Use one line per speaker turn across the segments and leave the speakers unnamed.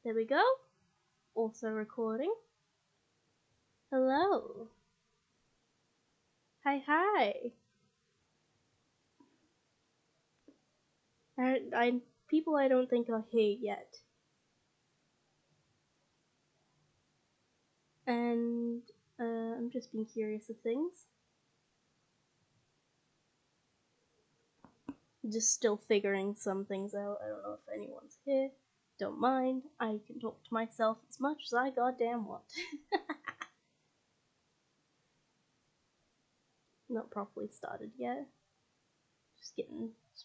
There we go. Also recording. Hello. Hi. People I don't think are here yet. And I'm just being curious of things. Just still figuring some things out. I don't know if anyone's here. Don't mind. I can talk to myself as much as I goddamn want. Not properly started yet. Just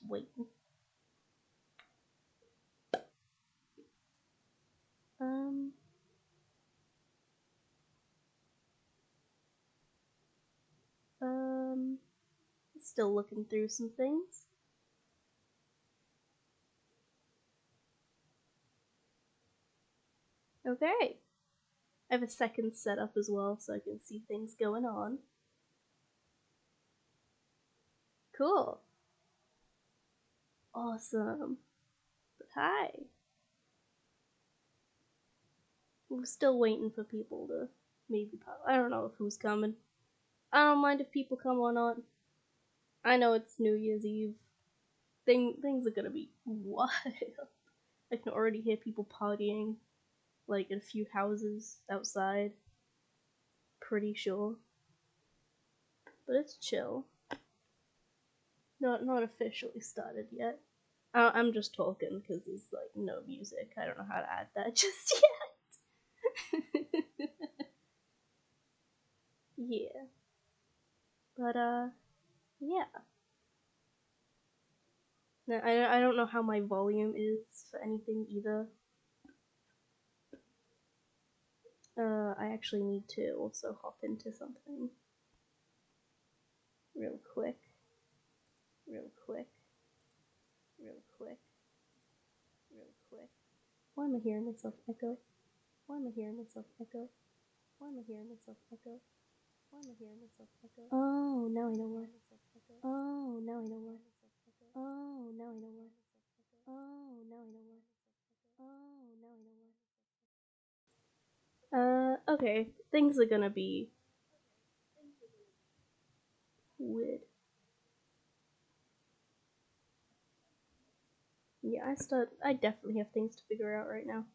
waiting. Still looking through some things. Okay. I have a second setup as well, so I can see things going on. Cool. Awesome. But hi. We're still waiting for people to maybe pop. I don't know who's coming. I don't mind if people come or not. I know it's New Year's Eve. Things are gonna be wild. I can already hear people partying, like in a few houses outside. Pretty sure. But it's chill. Not officially started yet. I'm just talking because there's like no music. I don't know how to add that just yet. Yeah. But yeah. No, I don't know how my volume is for anything either. I actually need to also hop into something real quick. Why am I hearing myself echo? Oh, now I know why. Okay. Things are gonna be weird. Yeah, I definitely have things to figure out right now.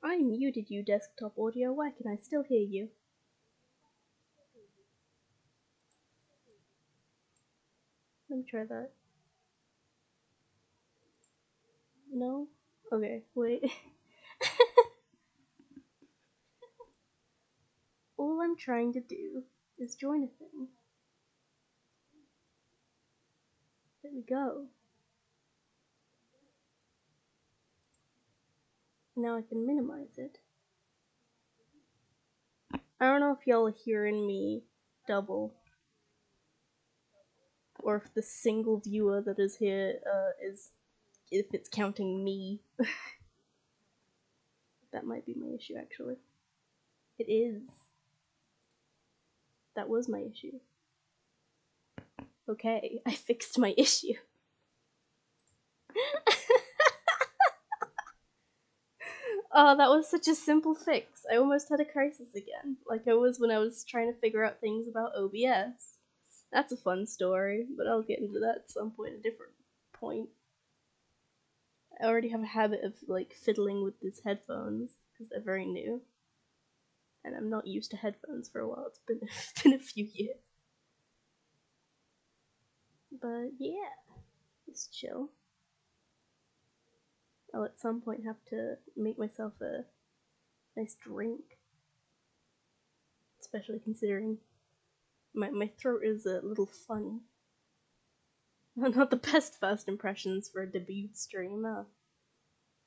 I muted you, desktop audio. Why can I still hear you? Let me try that. No? Okay, wait. All I'm trying to do is join a thing. There we go. Now I can minimize it. I don't know if y'all are hearing me double, or if the single viewer that is here if it's counting me. That might be my issue, actually. It is. That was my issue. Okay, I fixed my issue. Oh, that was such a simple fix. I almost had a crisis again, like I was when I was trying to figure out things about OBS. That's a fun story, but I'll get into that at some point, a different point. I already have a habit of like fiddling with these headphones because they're very new, and I'm not used to headphones for a while. It's been a few years, but yeah, it's chill. I'll at some point have to make myself a nice drink, especially considering my throat is a little funny. Not the best first impressions for a debut stream,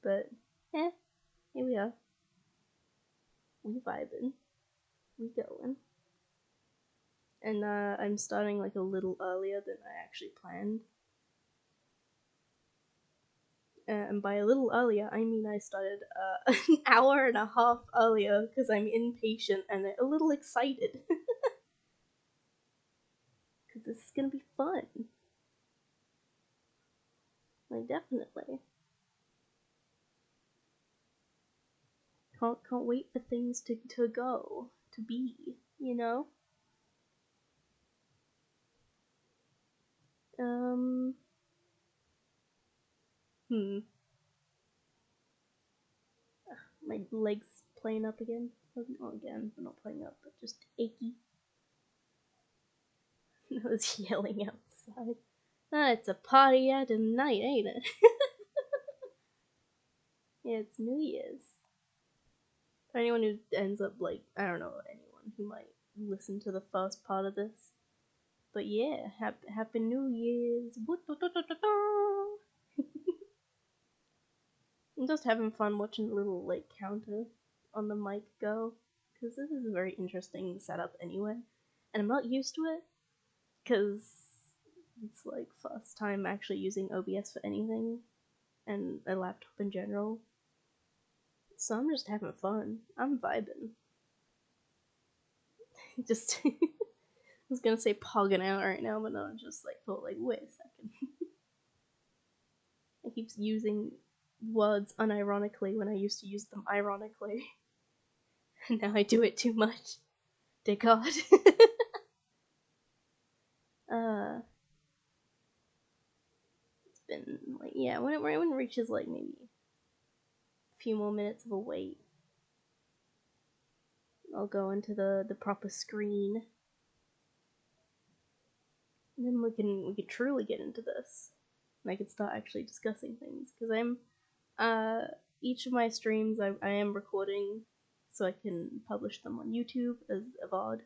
but here we are. We vibing, we going. And I'm starting like a little earlier than I actually planned. And by a little earlier, I mean I started an hour and a half earlier because I'm impatient and a little excited. Because this is gonna be fun. Like, definitely. Can't wait for things to go, to be, you know? Um, hmm. My legs playing up again. Not again, but not playing up, but just achy. I was yelling outside. Ah, it's a party at night, ain't it? Yeah, it's New Year's. For anyone who ends up, like, I don't know, anyone who might listen to the first part of this. But yeah, Happy New Year's. I'm just having fun watching the little, like, counter on the mic go. Because this is a very interesting setup anyway. And I'm not used to it. Because it's, like, first time actually using OBS for anything. And a laptop in general. So I'm just having fun. I'm vibing. Just I was gonna say pogging out right now, but no, I just like thought like, wait a second. I keep using words unironically when I used to use them ironically. And now I do it too much. Dear God. It's been like, yeah, when it reaches like maybe a few more minutes of a wait, I'll go into the proper screen. And then we can truly get into this. And I can start actually discussing things. Because each of my streams I am recording so I can publish them on YouTube as a VOD.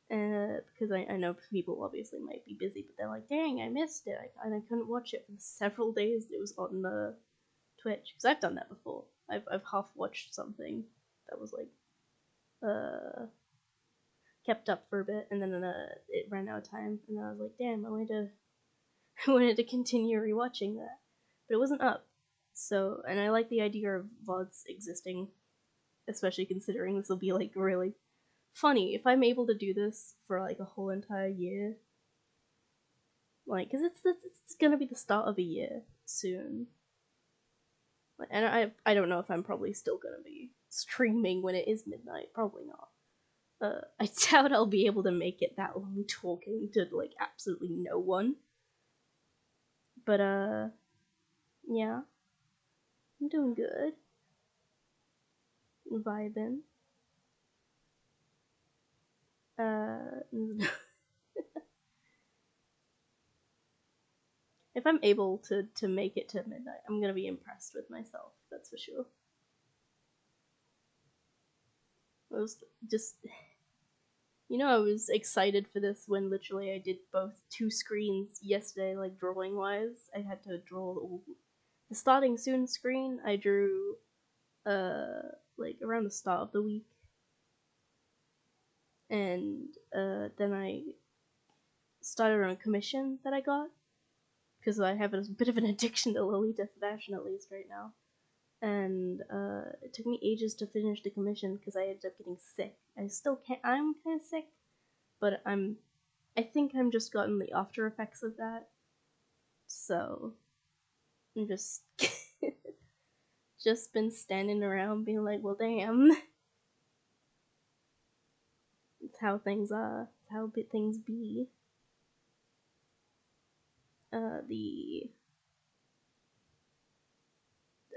Because I know people obviously might be busy, but they're like, dang, I missed it. I couldn't watch it for several days. It was on the Twitch. Because I've done that before. I've half watched something that was like, kept up for a bit, and then it ran out of time, and then I was like, damn, I wanted to continue rewatching that. But it wasn't up. So, and I like the idea of VODs existing, especially considering this will be like really funny if I'm able to do this for like a whole entire year. Like, cause it's gonna be the start of a year soon. Like, and I don't know if I'm probably still gonna be streaming when it is midnight. Probably not. I doubt I'll be able to make it that long talking to like absolutely no one. But yeah, I'm doing good. Vibing. If I'm able to make it to midnight, I'm gonna be impressed with myself. That's for sure. I was just, I was excited for this when literally I did both two screens yesterday, like drawing wise. I had to draw the starting soon screen. I drew, like around the start of the week, and then I started on a commission that I got because I have a bit of an addiction to Lolita fashion, at least right now. And it took me ages to finish the commission because I ended up getting sick. I still can't. I'm kind of sick, but I think I'm just gotten the after effects of that. So I'm just just been standing around being like, well, damn, it's how things are. It's how things be. The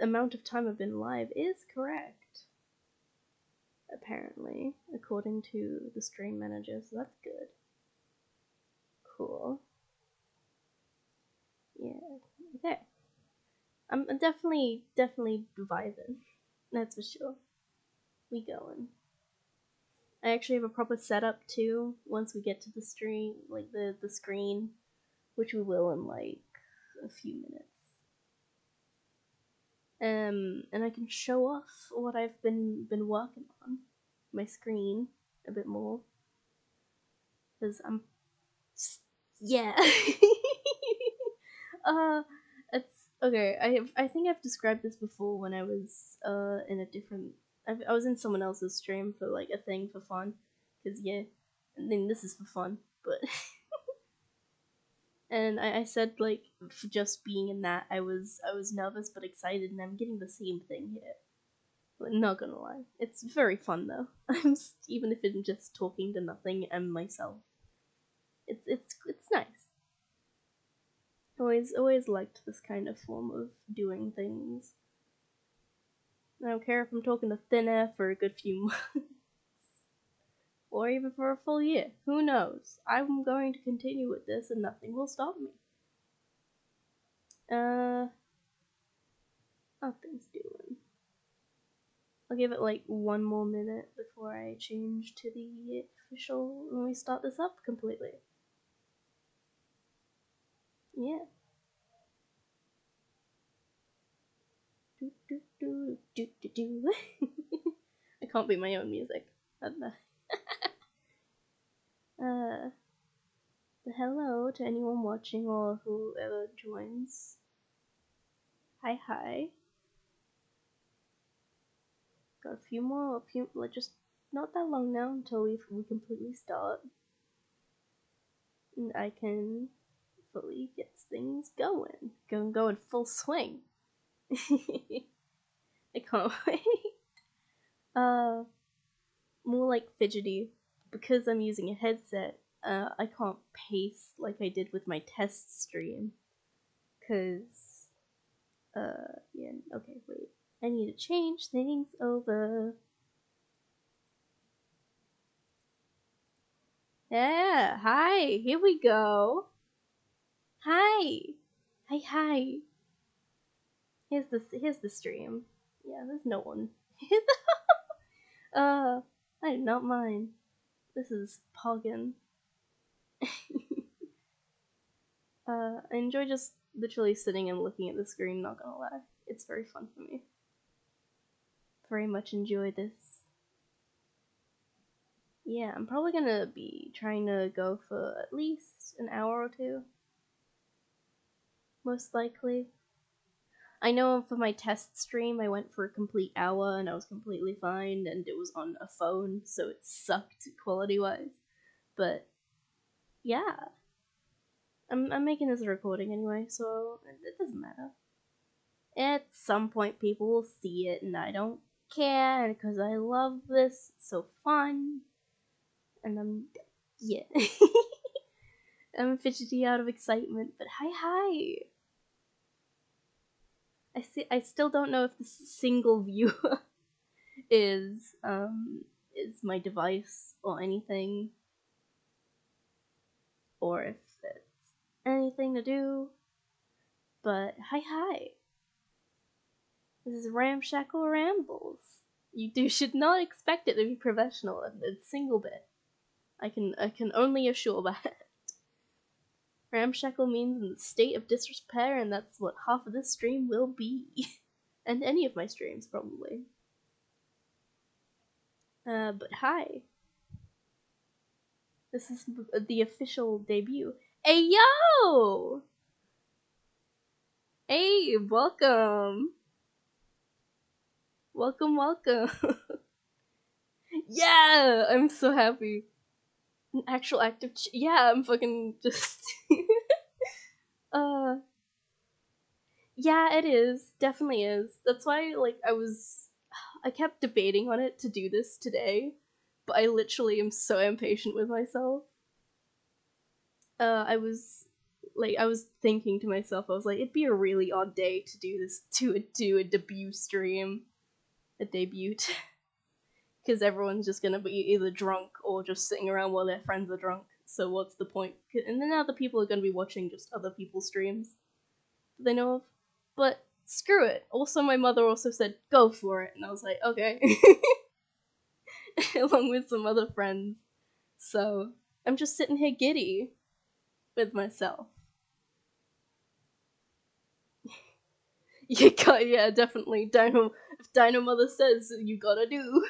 amount of time I've been live is correct, apparently, according to the stream manager. So that's good. Cool. Yeah. Okay. I'm definitely vibing. That's for sure. We going. I actually have a proper setup too. Once we get to the stream, like the screen, which we will in like a few minutes. And I can show off what I've been working on, my screen a bit more, because I'm, yeah. It's okay. I think I've described this before when I was in a different. I was in someone else's stream for like a thing for fun, because yeah, I mean this is for fun, but And I said like just being in that I was nervous but excited, and I'm getting the same thing here. Not gonna lie, it's very fun though. Even if I'm just talking to nothing and myself. It's nice. Always liked this kind of form of doing things. I don't care if I'm talking to thin air for a good few months, or even for a full year. Who knows? I'm going to continue with this, and nothing will stop me. How things doing? I'll give it like one more minute before I change to the official when we start this up completely. Yeah. Do, do, do, do, do, do. I can't beat my own music. Hello to anyone watching or whoever joins. Hi. Got a few like just not that long now until we completely start. And I can fully get things going. Go full swing. I can't wait. More like fidgety. Because I'm using a headset, I can't pace like I did with my test stream. Cause, yeah, okay, wait. I need to change things over. Yeah, hi, here we go. Hi. Hi. Here's the stream. Yeah, there's no one. I do not mind. This is Poggin. I enjoy just literally sitting and looking at the screen, not gonna lie. It's very fun for me. Very much enjoy this. Yeah, I'm probably gonna be trying to go for at least an hour or two. Most likely. I know for my test stream, I went for a complete hour and I was completely fine, and it was on a phone, so it sucked quality-wise. But, yeah. I'm making this a recording anyway, so it doesn't matter. At some point, people will see it, and I don't care, because I love this. It's so fun. And yeah. I'm fidgety out of excitement, but hi. I still don't know if this single viewer is my device or anything, or if it's anything to do. But hi. This is Ramshackle Rambles. You should not expect it to be professional a single bit. I can only assure that. Ramshackle means in the state of disrepair, and that's what half of this stream will be. And any of my streams, probably. But hi. This is the official debut. Hey, yo! Hey, welcome! Welcome. Yeah! I'm so happy. An actual active yeah, I'm fucking just... Yeah, it is. Definitely is. That's why, like, I kept debating on it to do this today, but I literally am so impatient with myself. I was thinking to myself, I was like, it'd be a really odd day to do this, to do a debut stream. A debut. Because everyone's just gonna be either drunk or just sitting around while their friends are drunk, so what's the point? And then other people are gonna be watching just other people's streams that they know of. But screw it. Also, my mother also said, go for it, and I was like, okay. Along with some other friends. So, I'm just sitting here giddy with myself. Yeah, definitely. If Dino Mother says, you gotta do.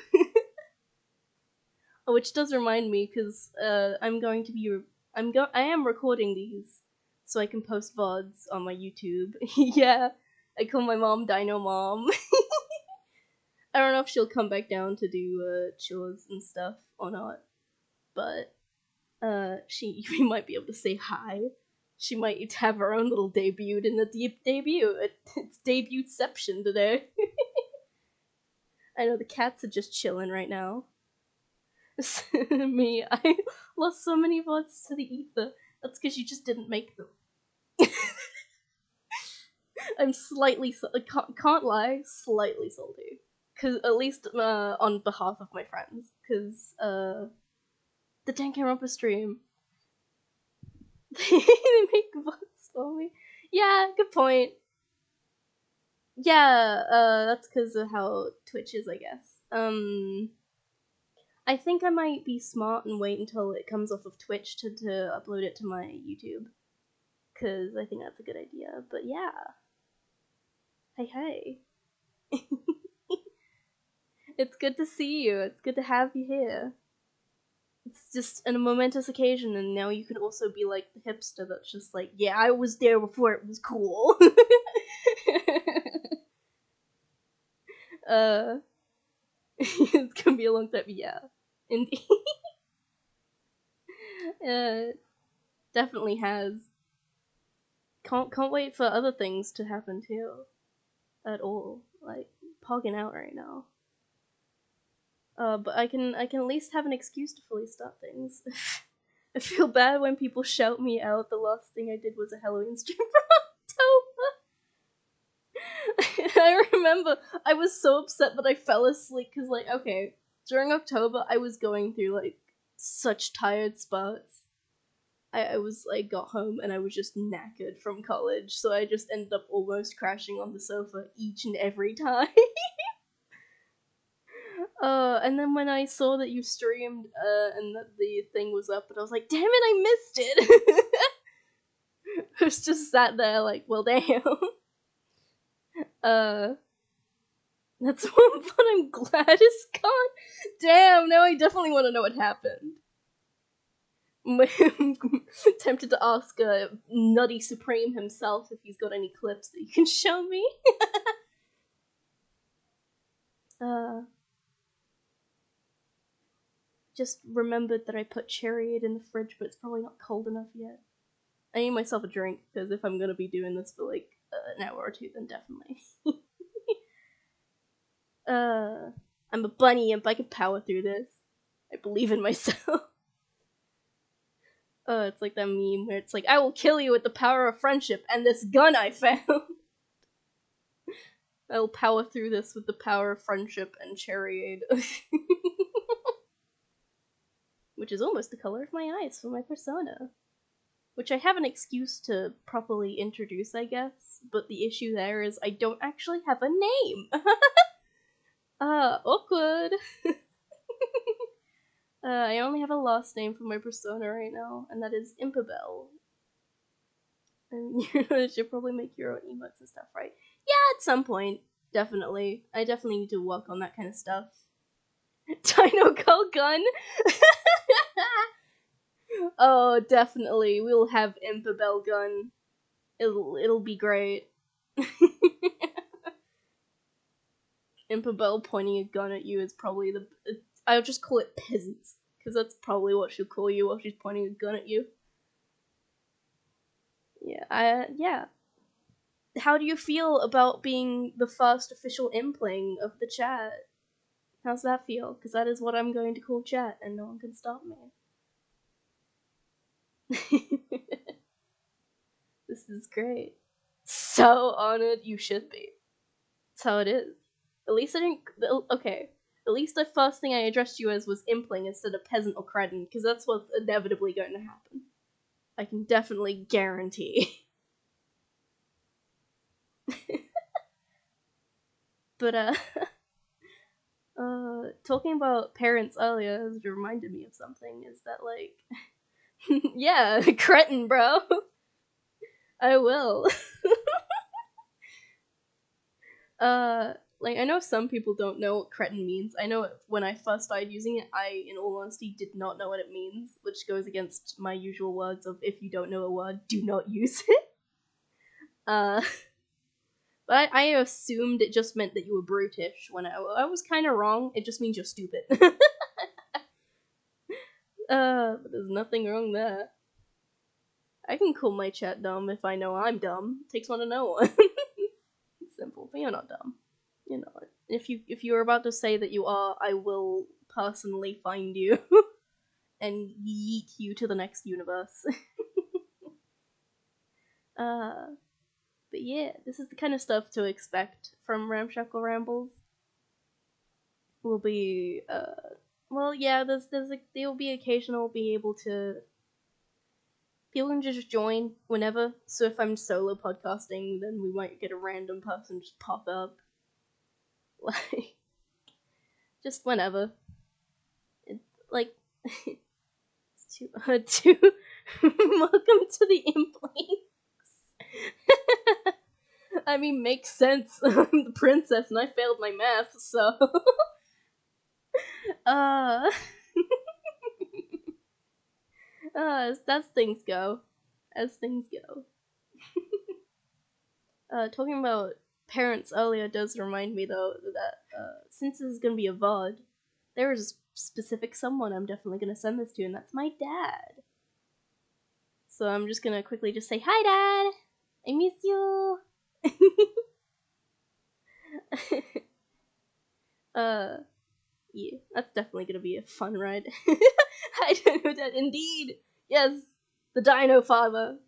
Oh, which does remind me, because I'm going to be I am recording these so I can post VODs on my YouTube. Yeah, I call my mom Dino Mom. I don't know if she'll come back down to do chores and stuff or not, but we might be able to say hi. She might have her own little debut in the debut. It's debuteception today. I know the cats are just chilling right now. Me, I lost so many vods to the ether. That's because you just didn't make them. I'm slightly, can't lie, slightly salty. Cause at least on behalf of my friends, cause the Danganronpa stream, they make vods for me. Yeah, good point. Yeah, that's because of how Twitch is, I guess. I think I might be smart and wait until it comes off of Twitch to upload it to my YouTube, cause I think that's a good idea. But yeah, hey. It's good to see you. It's good to have you here. It's just a momentous occasion, and now you can also be like the hipster that's just like, yeah, I was there before it was cool. It's gonna be a long time, yeah. Indeed. Definitely has. Can't wait for other things to happen too. At all. Like, pogging out right now. But I can at least have an excuse to fully start things. I feel bad when people shout me out. The last thing I did was a Halloween stream for October. I remember I was so upset that I fell asleep because, like, okay, during October I was going through like such tired spots. I got home and I was just knackered from college, so I just ended up almost crashing on the sofa each and every time. And then when I saw that you streamed, and that the thing was up, and I was like, damn it, I missed it! I was just sat there like, well, damn. That's one fun I'm glad is gone. Damn, now I definitely want to know what happened. I'm tempted to ask Nutty Supreme himself if he's got any clips that you can show me. Just remembered that I put Cherryade in the fridge, but it's probably not cold enough yet. I need myself a drink, because if I'm gonna be doing this for like an hour or two, then definitely. I'm a bunny imp, I can power through this. I believe in myself. It's like that meme where it's like, I will kill you with the power of friendship and this gun I found. I'll power through this with the power of friendship and Cherryade. Which is almost the color of my eyes for my persona. Which I have an excuse to properly introduce, I guess, but the issue there is I don't actually have a name! Awkward! I only have a last name for my persona right now, and that is Impabel. And you should probably make your own emotes and stuff, right? Yeah, at some point. Definitely. I definitely need to work on that kind of stuff. Dino Girl Gun! Oh, definitely. We'll have Impabel Gun. It'll be great. Impabel pointing a gun at you is probably the... I'll just call it peasants, because that's probably what she'll call you while she's pointing a gun at you. Yeah. How do you feel about being the first official impling of the chat? How's that feel? Because that is what I'm going to call chat, and no one can stop me. This is great. So honored, you should be. That's how it is. At least I didn't... Okay. At least the first thing I addressed you as was impling instead of peasant or cretin, because that's what's inevitably going to happen. I can definitely guarantee. But, talking about parents earlier has reminded me of something, is that, like... yeah, cretin, bro! I will. Like, I know some people don't know what cretin means. I know when I first started using it, I, in all honesty, did not know what it means, which goes against my usual words of, if you don't know a word, do not use it. But I assumed it just meant that you were brutish, when I was kind of wrong. It just means you're stupid. But there's nothing wrong there. I can call my chat dumb if I know I'm dumb. Takes one to know one. It's simple, but you're not dumb. You're not. If you're about to say that you are, I will personally find you and yeet you to the next universe. But yeah, this is the kind of stuff to expect from Ramshackle Rambles. Will be well, yeah, there'll be occasional be able to people can just join whenever. So if I'm solo podcasting, then we might get a random person just pop up, like just whenever. It's like it's too welcome to the Implings. I mean, makes sense. I'm the princess and I failed my math, so uh as things go. As things go. Talking about parents earlier does remind me though that since this is gonna be a VOD, there is a specific someone I'm definitely gonna send this to, and that's my dad. So I'm just gonna quickly just say, "Hi, Dad. I miss you." Yeah, that's definitely gonna be a fun ride. I don't know, Dad. Indeed, yes, the Dino Father.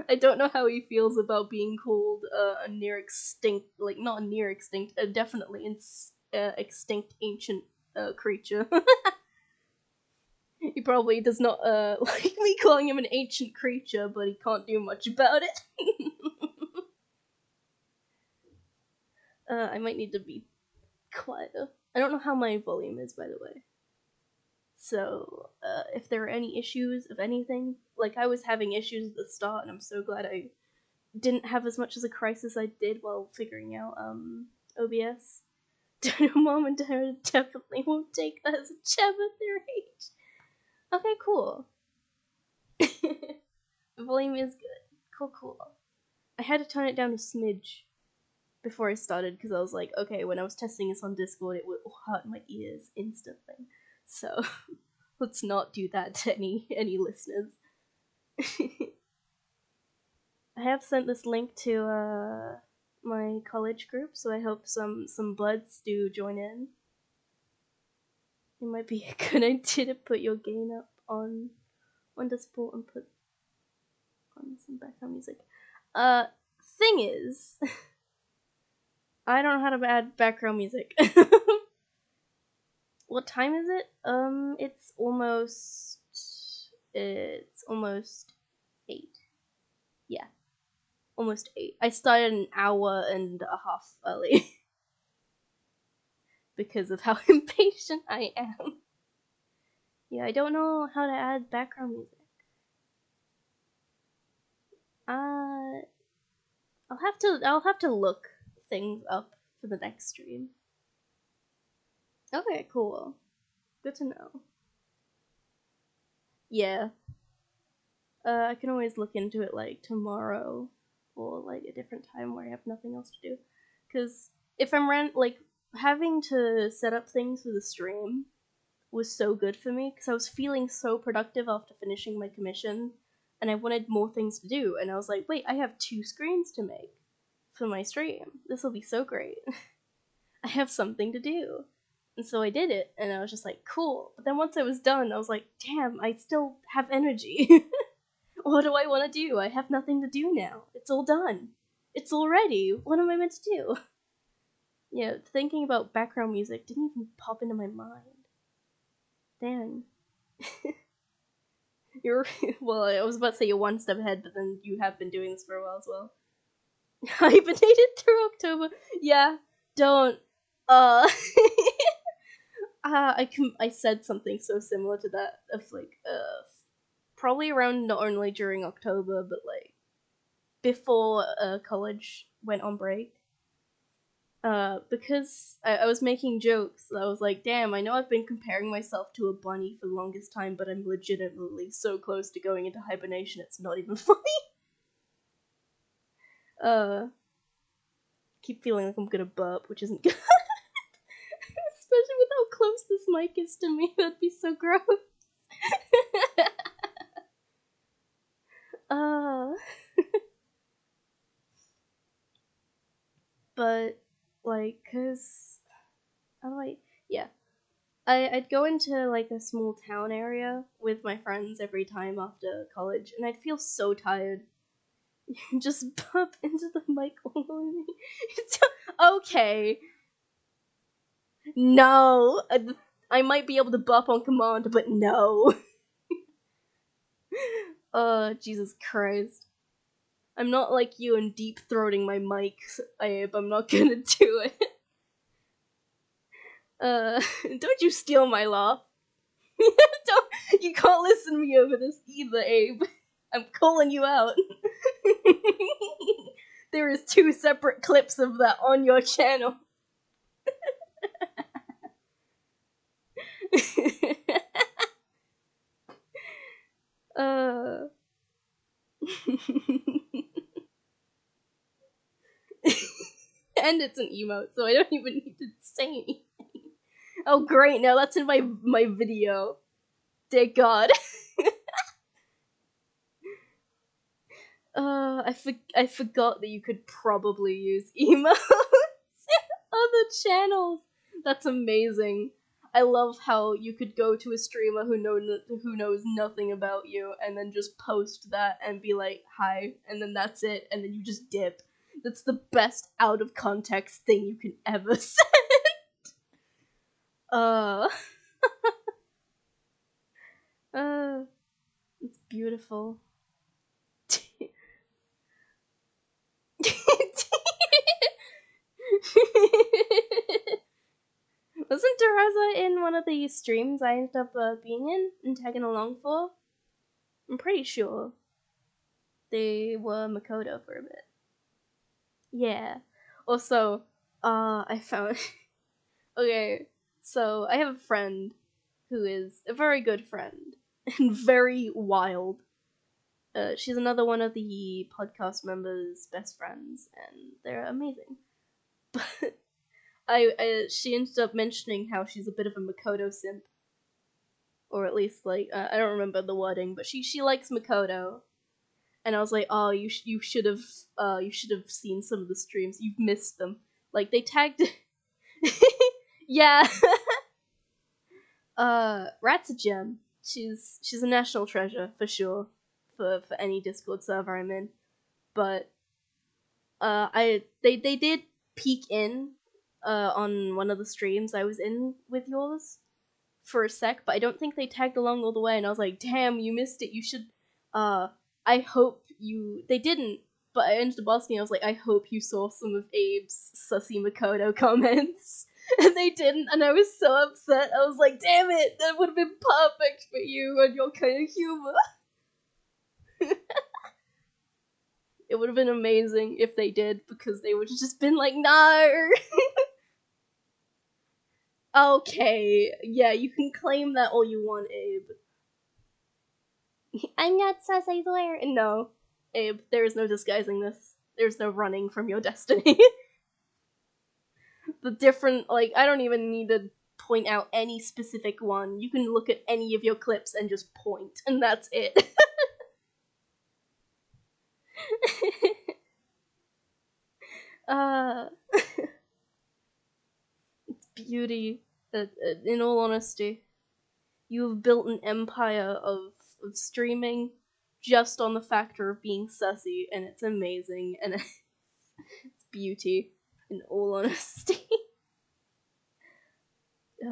I don't know how he feels about being called a near extinct, like not near extinct, definitely extinct ancient creature. He probably does not like me calling him an ancient creature, but he can't do much about it. I might need to be quieter. I don't know how my volume is, by the way. So, if there are any issues of anything, like I was having issues at the start, and I'm so glad I didn't have as much as a crisis I did while figuring out OBS. Mom and Dad definitely won't take that as a jab at their age. Okay, cool. The volume is good. Cool. I had to turn it down a smidge before I started because I was like, okay, when I was testing this on Discord, it would hurt my ears instantly. So let's not do that to any listeners. I have sent this link to my college group, so I hope some buds do join in. It might be a good idea to put your gain up on Discord and put on some background music. Thing is, I don't know how to add background music. What time is it? It's almost 8. Yeah, almost 8. I started an hour and a half early because of how impatient I am. Yeah, I don't know how to add background music. I'll have to look things up for the next stream. Okay, cool. Good to know. Yeah. I can always look into it like tomorrow or like a different time where I have nothing else to do. Cause if I'm having to set up things for the stream was so good for me because I was feeling so productive after finishing my commission and I wanted more things to do and I was like, wait, I have 2 screens to make for my stream. This will be so great. I have something to do. And so I did it and I was just like, cool. But then once I was done, I was like, damn, I still have energy. What do I want to do? I have nothing to do now. It's all done. It's all ready. What am I meant to do? Yeah, thinking about background music didn't even pop into my mind. Dang. You're well, I was about to say you're one step ahead, but then you have been doing this for a while as well. Hibernated through October. Yeah, don't. I said something so similar to that of like probably around not only during October but like before college went on break. Because I was making jokes. I was like, damn, I know I've been comparing myself to a bunny for the longest time, but I'm legitimately so close to going into hibernation, it's not even funny. Keep feeling like I'm gonna burp, which isn't good. Especially with how close this mic is to me, that'd be so gross. But, like, cause, how do I, yeah. I'd go into, like, a small town area with my friends every time after college, and I'd feel so tired. Just pop into the mic only. Okay. No. I might be able to bop on command, but no. Jesus Christ. I'm not like you and deep-throating my mic, Abe. I'm not gonna do it. Don't you steal my laugh. You can't listen to me over this either, Abe. I'm calling you out. There is 2 separate clips of that on your channel. uh... And it's an emote, so I don't even need to say anything. Oh great, now that's in my video. Dear God. I forgot that you could probably use emotes in other channels. That's amazing. I love how you could go to a streamer who knows nothing about you and then just post that and be like, hi, and then that's it, and then you just dip. That's the best out of context thing you can ever send. It's beautiful. Wasn't Teresa in one of the streams I ended up being in and tagging along for? I'm pretty sure they were Makoto for a bit. Yeah. Also, I found... Okay, so I have a friend who is a very good friend and very wild. She's another one of the podcast members' best friends, and they're amazing. But she ended up mentioning how she's a bit of a Makoto simp, or at least like I don't remember the wording, but she likes Makoto, and I was like, oh, you should have seen some of the streams. You've missed them. Like they tagged, yeah. Rat's a gem. She's a national treasure for sure for any Discord server I'm in, but they did peek in on one of the streams I was in with yours for a sec, but I don't think they tagged along all the way, and I was like, damn, you missed it. You should I hope you... They didn't, but I ended up asking, I was like, I hope you saw some of Abe's Sussy Makoto comments. And they didn't, and I was so upset. I was like, damn it, that would have been perfect for you and your kind of humor. It would have been amazing if they did, because they would have just been like, no! Okay, yeah, you can claim that all you want, Abe. I'm not Sasai Blair. No, Abe, there is no disguising this. There's no running from your destiny. The different, like, I don't even need to point out any specific one. You can look at any of your clips and just point, and that's it. It's beauty. In all honesty, you have built an empire of streaming just on the factor of being sussy, and it's amazing, and it's beauty. In all honesty.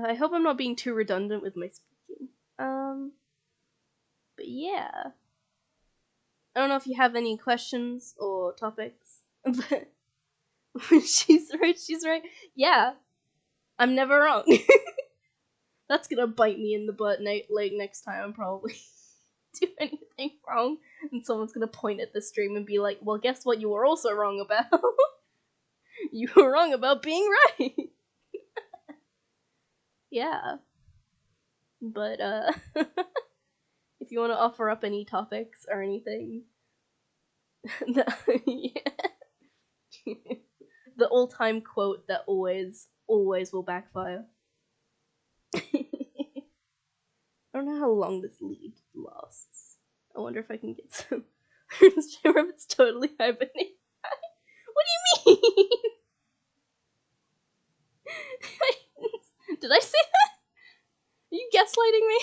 I hope I'm not being too redundant with my speaking. But yeah. I don't know if you have any questions or topics, but she's right. Yeah, I'm never wrong. That's gonna bite me in the butt like next time I'm probably do anything wrong, and someone's gonna point at the stream and be like, well, guess what you were also wrong about? You were wrong about being right. Yeah. But, if you want to offer up any topics or anything. Yeah. The all-time quote that always will backfire. I don't know how long this lead lasts. I wonder if I can get some. It's totally hibernating. What do you mean? gaslighting me?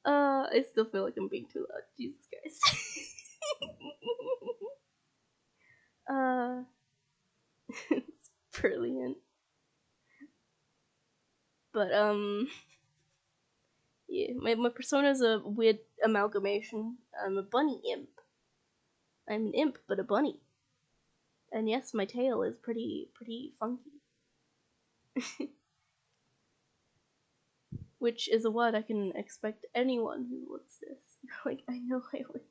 I still feel like I'm being too loud. Jesus Christ. It's brilliant. But, yeah, my persona is a weird amalgamation. I'm a bunny imp. I'm an imp, but a bunny. And yes, my tail is pretty funky. Which is a word I can expect anyone who looks this. Like, I know I was.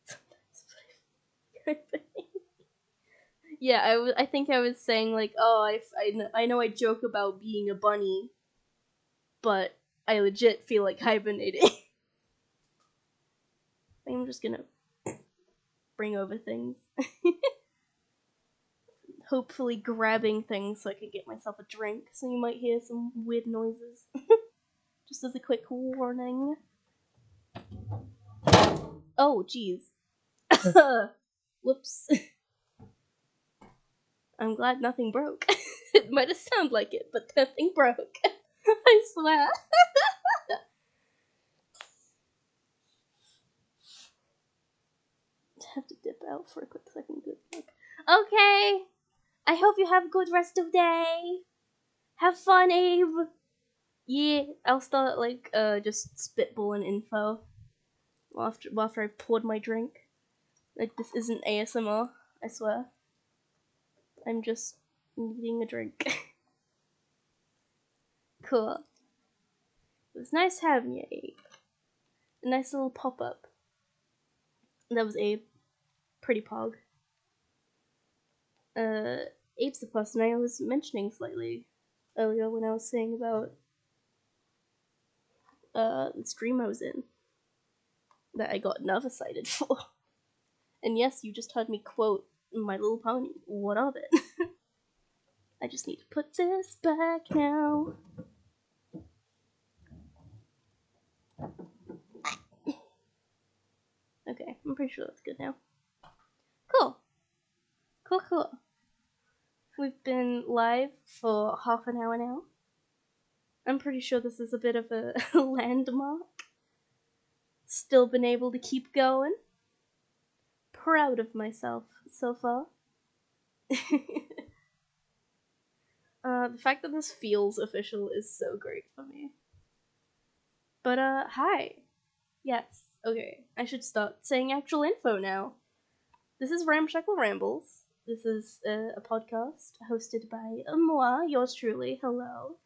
Sometimes, but yeah, I think I was saying, like, oh, I know I joke about being a bunny, but I legit feel like hibernating. I'm just gonna bring over things. Hopefully grabbing things so I can get myself a drink, so you might hear some weird noises. Just as a quick warning. Oh, jeez. Whoops. I'm glad nothing broke. It might have sounded like it, but nothing broke. I swear. I have to dip out for a quick second. Good luck. Okay. I hope you have a good rest of day. Have fun, Abe. Yeah, I'll start just spitballing info after I've poured my drink. Like, this isn't ASMR, I swear. I'm just needing a drink. Cool. It was nice having you, Abe. A nice little pop-up. That was Abe. Pretty pog. Abe's the person I was mentioning slightly earlier when I was saying about the stream I was in that I got nervous-sighted for. And yes, you just heard me quote My Little Pony. What of it? I just need to put this back now. Okay, I'm pretty sure that's good now. Cool. Cool. We've been live for half an hour now. I'm pretty sure this is a bit of a landmark. Still been able to keep going. Proud of myself so far. The fact that this feels official is so great for me. But, hi. Yes, okay, I should start saying actual info now. This is Ramshackle Rambles. This is a podcast hosted by moi, yours truly, hello.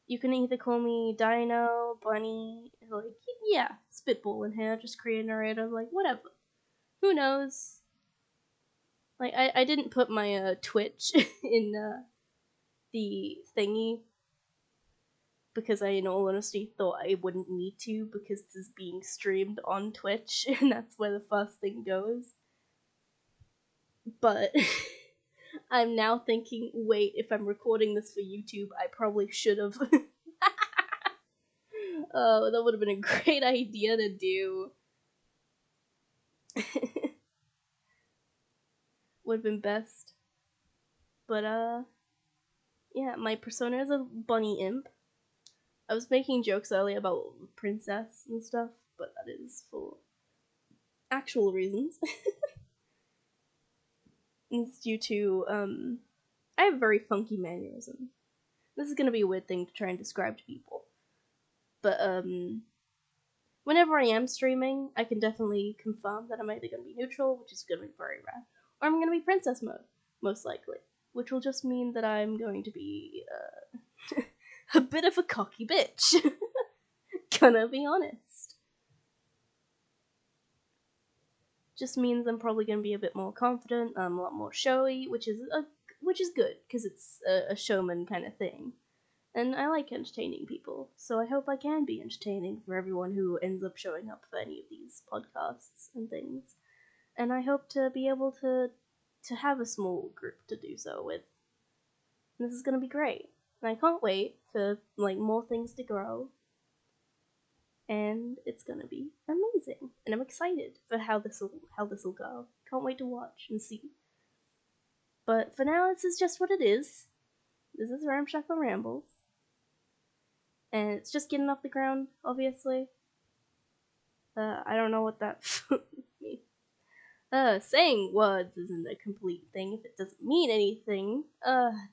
You can either call me Dino, Bunny, like, yeah, spitball in here, just create a narrative, like, whatever. Who knows? Like, I didn't put my, Twitch in, the thingy, because I, in all honesty, thought I wouldn't need to, because this is being streamed on Twitch, and that's where the first thing goes. But I'm now thinking, wait, if I'm recording this for YouTube, I probably should have. Oh, that would have been a great idea to do. Would have been best. But, yeah, my persona is a bunny imp. I was making jokes earlier about princess and stuff, but that is for actual reasons. It's due to, I have very funky mannerism. This is gonna be a weird thing to try and describe to people. But, whenever I am streaming, I can definitely confirm that I'm either gonna be neutral, which is gonna be very rare, or I'm gonna be princess mode, most likely. Which will just mean that I'm going to be, a bit of a cocky bitch. Gonna be honest. Just means I'm probably gonna be a bit more confident, a lot more showy, which is good, because it's a showman kind of thing. And I like entertaining people, so I hope I can be entertaining for everyone who ends up showing up for any of these podcasts and things. And I hope to be able to have a small group to do so with. And this is gonna be great. And I can't wait for, like, more things to grow. And it's gonna be amazing. And I'm excited for how this'll go. Can't wait to watch and see. But for now, this is just what it is. This is Ramshackle Rambles. And it's just getting off the ground, obviously. I don't know what that means. Saying words isn't a complete thing if it doesn't mean anything.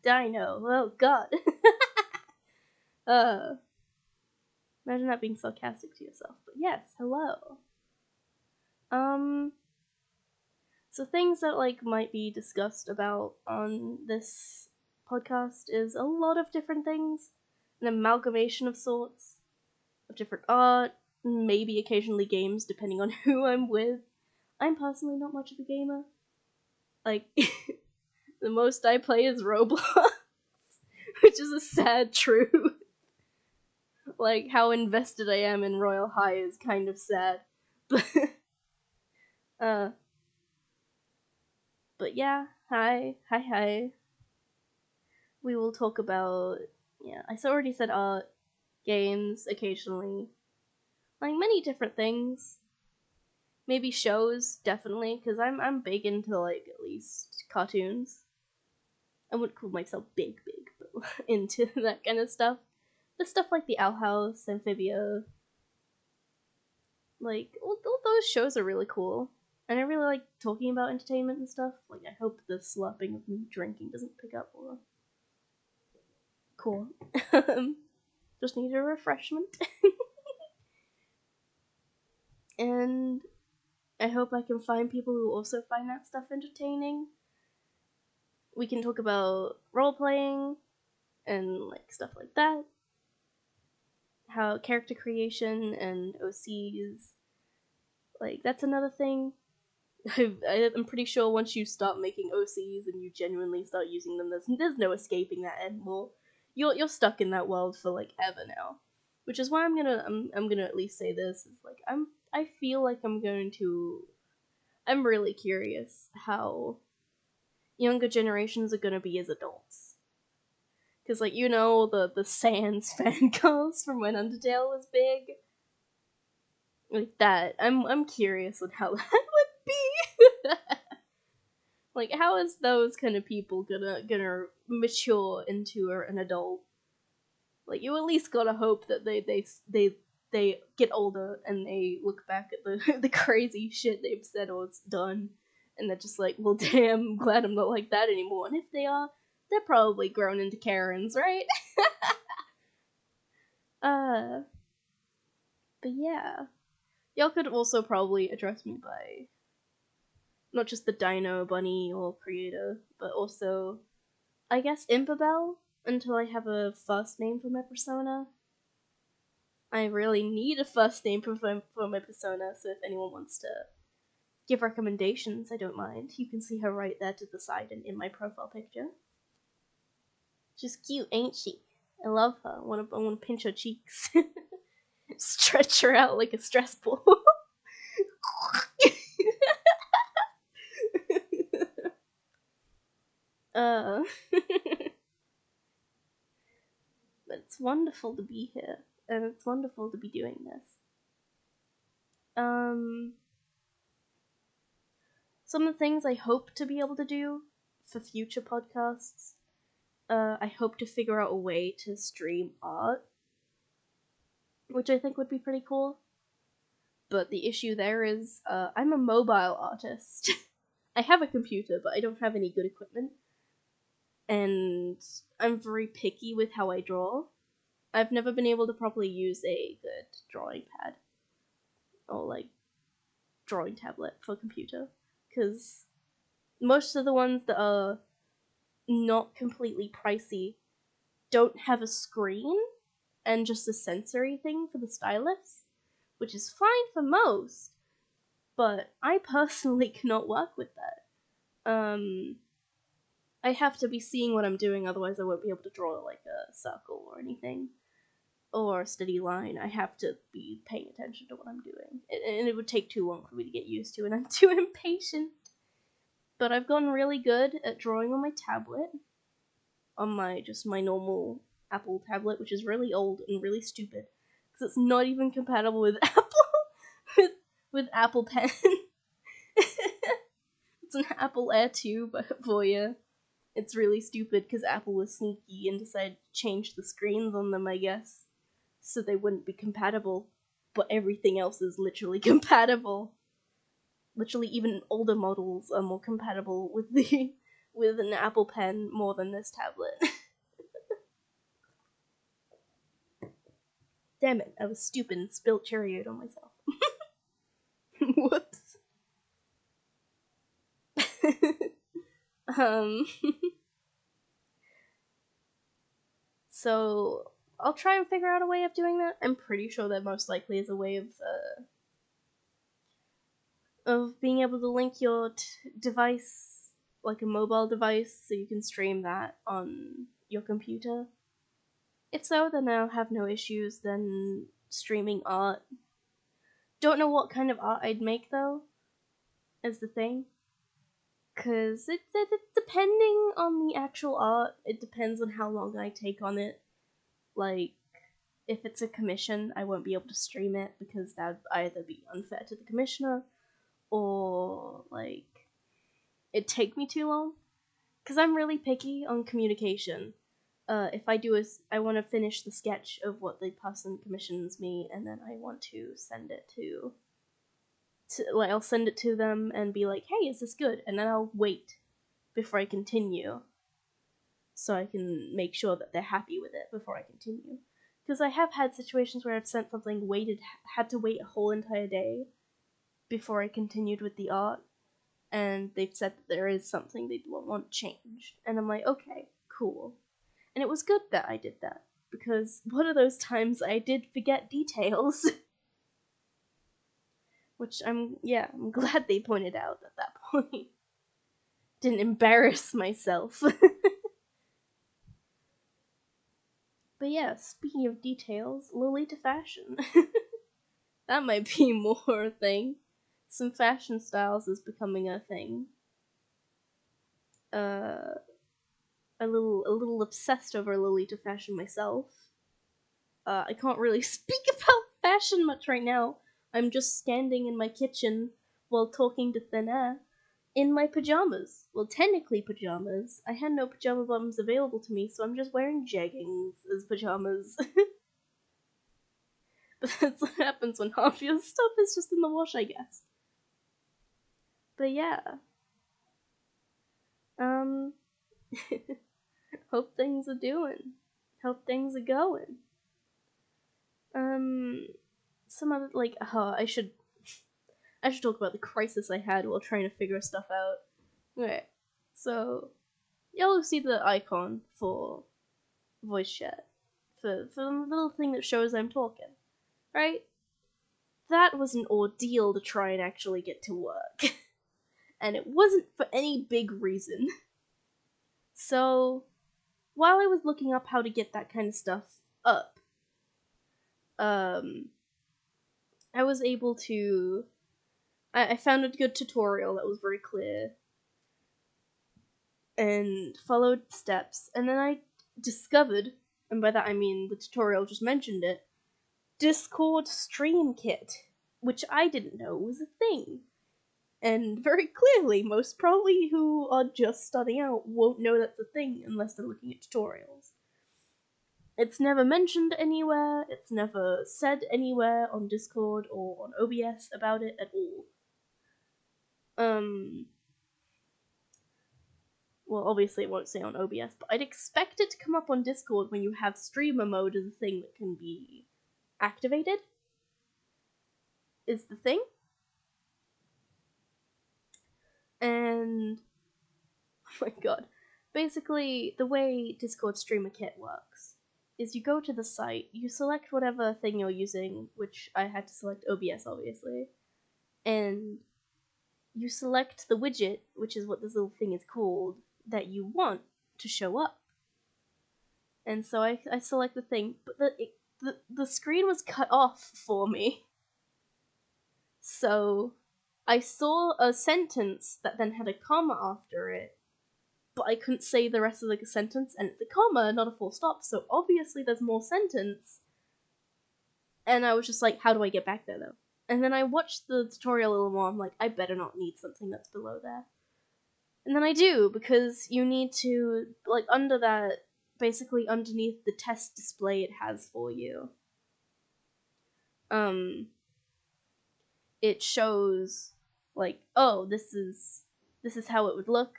Dino. Oh, God. Imagine that being sarcastic to yourself. But yes, hello. So things that, might be discussed about on this podcast is a lot of different things. An amalgamation of sorts. Of different art. Maybe occasionally games, depending on who I'm with. I'm personally not much of a gamer. The most I play is Roblox. Which is a sad truth. How invested I am in Royal High is kind of sad. But yeah, hi. We will talk about, I already said art, games, occasionally. Many different things. Maybe shows, definitely, because I'm big into, at least cartoons. I wouldn't call myself big, but into that kind of stuff. The stuff like the Owl House, Amphibia. All those shows are really cool. And I really like talking about entertainment and stuff. I hope the slurping of me drinking doesn't pick up. Or... Cool. Just need a refreshment. And I hope I can find people who also find that stuff entertaining. We can talk about role-playing and stuff like that. How character creation and OCs, that's another thing. I'm pretty sure once you start making OCs and you genuinely start using them, there's no escaping that anymore. You're stuck in that world for ever now, which is why I'm gonna at least say this is I feel like I'm really curious how younger generations are gonna be as adults, because the Sans fangirls from when Undertale was big, that I'm curious on how that would be. How is those kind of people gonna mature into an adult? You at least gotta hope that they get older and they look back at the the crazy shit they've said or done, and they're just well, damn, I'm glad I'm not like that anymore. And if they are, they're probably grown into Karens, right? But yeah, y'all could also probably address me by not just the Dino Bunny or creator, but also, I guess, Impabel, until I have a first name for my persona. I really need a first name for my persona, so if anyone wants to give recommendations, I don't mind. You can see her right there to the side and in my profile picture. She's cute, ain't she? I love her. I wanna pinch her cheeks. Stretch her out like a stress ball. But it's wonderful to be here, and it's wonderful to be doing this. Some of the things I hope to be able to do for future podcasts, I hope to figure out a way to stream art, which I think would be pretty cool. But the issue there is, I'm a mobile artist. I have a computer, but I don't have any good equipment. And I'm very picky with how I draw. I've never been able to properly use a good drawing pad. Or, drawing tablet for computer. Because most of the ones that are not completely pricey don't have a screen and just a sensory thing for the stylus, which is fine for most, but I personally cannot work with that. I have to be seeing what I'm doing, otherwise I won't be able to draw a circle or anything, or a steady line. I have to be paying attention to what I'm doing, and it would take too long for me to get used to, and I'm too impatient. But I've gotten really good at drawing on my tablet, on my normal Apple tablet, which is really old and really stupid, because it's not even compatible with Apple, with Apple Pen. It's an Apple Air 2 for you. It's really stupid because Apple was sneaky and decided to change the screens on them, I guess, so they wouldn't be compatible. But everything else is literally compatible. Literally, even older models are more compatible with with an Apple Pen more than this tablet. Damn it, I was stupid and spilled Cheerios on myself. Whoops. um. So I'll try and figure out a way of doing that. I'm pretty sure there most likely is a way of being able to link your device, like a mobile device, so you can stream that on your computer. If so, then I'll have no issues then streaming art. Don't know what kind of art I'd make though, is the thing. Cause it's depending on the actual art, it depends on how long I take on it. Like, if it's a commission, I won't be able to stream it because that would either be unfair to the commissioner or, like, it'd take me too long. Because I'm really picky on communication. If I do I want to finish the sketch of what the person commissions me, and then I want to send it I'll send it to them and be like, hey, is this good? And then I'll wait before I continue, so I can make sure that they're happy with it before I continue. Because I have had situations where I've sent something, had to wait a whole entire day before I continued with the art, and they've said that there is something they want changed. And I'm like, okay, cool. And it was good that I did that, because one of those times I did forget details. Which I'm glad they pointed out at that point. Didn't embarrass myself. But yeah, speaking of details, Lolita fashion. That might be more a thing. Some fashion styles is becoming a thing. A little obsessed over Lolita fashion myself. I can't really speak about fashion much right now. I'm just standing in my kitchen while talking to thin air in my pajamas. Well, technically pajamas. I had no pajama bottoms available to me, so I'm just wearing jeggings as pajamas. But that's what happens when half your stuff is just in the wash, I guess. But yeah. Hope things are doing. Hope things are going. Some other, like, I should talk about the crisis I had while trying to figure stuff out. Okay, so y'all see the icon for voice chat, for the little thing that shows I'm talking, right? That was an ordeal to try and actually get to work. And it wasn't for any big reason. So, while I was looking up how to get that kind of stuff up, I was able to... I found a good tutorial that was very clear, and followed steps, and then I discovered, and by that I mean the tutorial just mentioned it, Discord Stream Kit, which I didn't know was a thing. And very clearly, most probably who are just starting out won't know that's a thing unless they're looking at tutorials. It's never mentioned anywhere, it's never said anywhere on Discord or on OBS about it at all. Well, obviously it won't say on OBS, but I'd expect it to come up on Discord when you have streamer mode as a thing that can be activated. Is the thing. And oh my god. Basically, the way Discord Streamer Kit works is you go to the site, you select whatever thing you're using, which I had to select OBS obviously, and you select the widget, which is what this little thing is called, that you want to show up. And so I select the thing, but the screen was cut off for me. So I saw a sentence that then had a comma after it, but I couldn't say the rest of the sentence, and it's a comma, not a full stop, so obviously there's more sentence. And I was just like, how do I get back there, though? And then I watched the tutorial a little more, I'm like, I better not need something that's below there. And then I do, because you need to, like, under that, basically underneath the test display it has for you, it shows, like, oh, this is how it would look,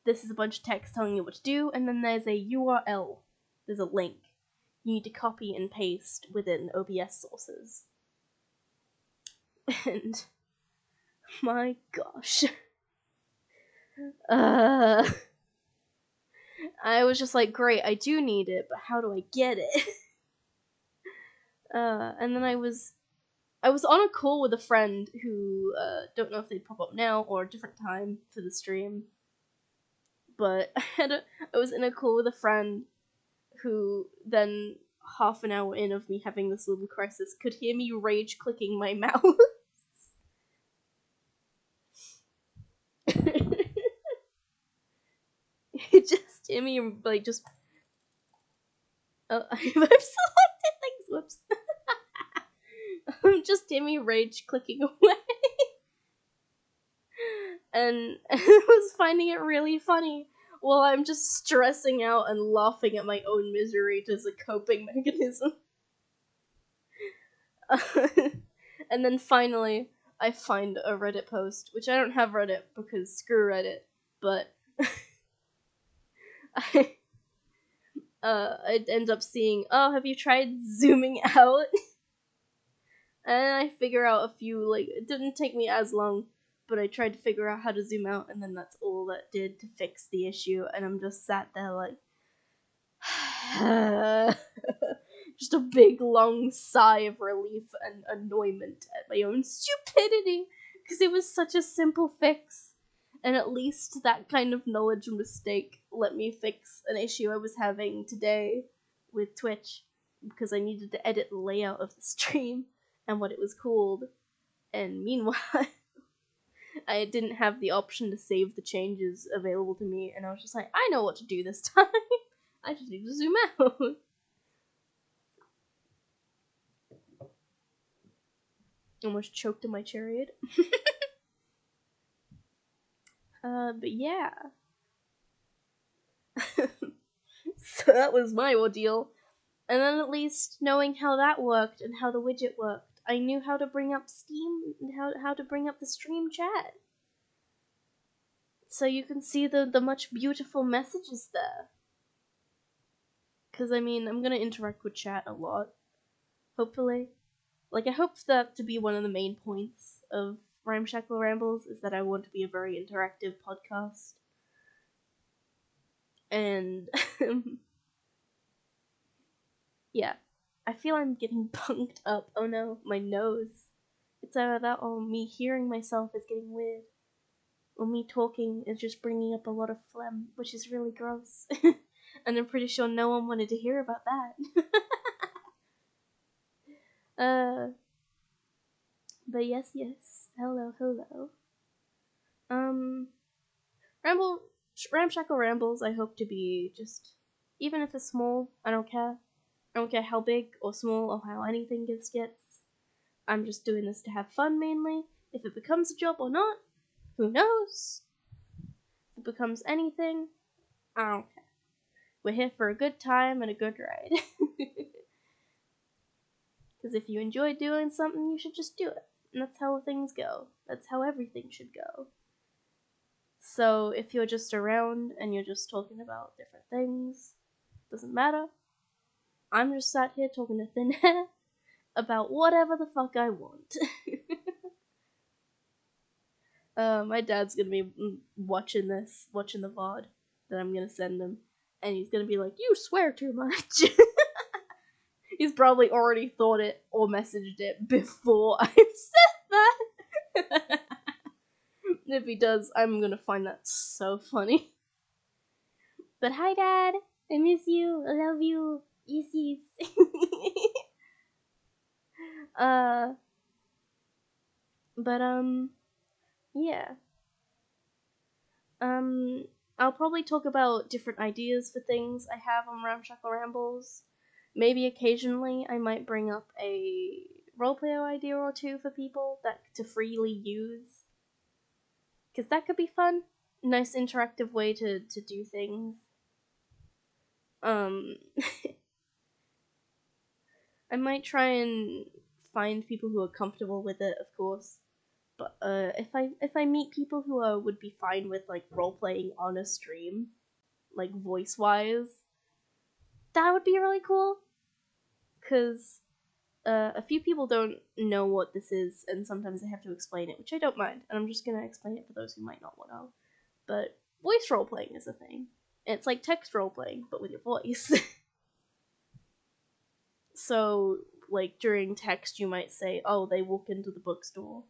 this is a bunch of text telling you what to do, and then there's a URL, there's a link you need to copy and paste within OBS sources. And my gosh. I was just like, great, I do need it, but how do I get it? And then I was on a call with a friend who, don't know if they'd pop up now or a different time for the stream, but I was in a call with a friend who then, half an hour in of me having this little crisis, could hear me rage clicking my mouse. It just hear me, like, just... I've selected things, whoops. Just hear me rage clicking away. And I was finding it really funny while I'm just stressing out and laughing at my own misery as a coping mechanism. And then finally, I find a Reddit post, which I don't have Reddit because screw Reddit, but I end up seeing, oh, have you tried zooming out? And I figure out a few, like, it didn't take me as long, but I tried to figure out how to zoom out, and then that's all that did to fix the issue, and I'm just sat there like... just a big long sigh of relief and annoyment at my own stupidity, because it was such a simple fix, and at least that kind of knowledge and mistake let me fix an issue I was having today with Twitch, because I needed to edit the layout of the stream and what it was called, and meanwhile I didn't have the option to save the changes available to me, and I was just like, I know what to do this time. I just need to zoom out. Almost choked in my chariot. But yeah. So that was my ordeal. And then at least knowing how that worked and how the widget worked, I knew how to bring up Steam and how to bring up the stream chat. So you can see the much beautiful messages there. Because, I mean, I'm gonna interact with chat a lot. Hopefully. Like, I hope that to be one of the main points of Ramshackle Rambles, is that I want to be a very interactive podcast. And, yeah. I feel I'm getting punked up. Oh no, my nose. It's either that or me hearing myself is getting weird. Or me talking is just bringing up a lot of phlegm, which is really gross. And I'm pretty sure no one wanted to hear about that. But yes. Hello. Ramshackle Rambles, I hope to be just, even if it's small, I don't care. I don't care how big or small or how anything gets. I'm just doing this to have fun mainly. If it becomes a job or not, who knows? If it becomes anything, I don't care. We're here for a good time and a good ride. Because if you enjoy doing something, you should just do it. And that's how things go. That's how everything should go. So if you're just around and you're just talking about different things, doesn't matter. I'm just sat here talking to thin air about whatever the fuck I want. My dad's gonna be watching the VOD that I'm gonna send him, and he's gonna be like, "You swear too much." He's probably already thought it or messaged it before I said that. If he does, I'm gonna find that so funny. But hi, Dad. I miss you. I love you. Yes. But yeah. I'll probably talk about different ideas for things I have on Ramshackle Rambles. Maybe occasionally I might bring up a roleplay idea or two for people that to freely use. Because that could be fun. nice interactive way to do things. I might try and find people who are comfortable with it, of course. But if I meet people who would be fine with like role playing on a stream, like voice wise, that would be really cool. Cause a few people don't know what this is, and sometimes they have to explain it, which I don't mind. And I'm just gonna explain it for those who might not know. But voice role playing is a thing. It's like text role playing, but with your voice. So, like during text, you might say, "Oh, they walk into the bookstore."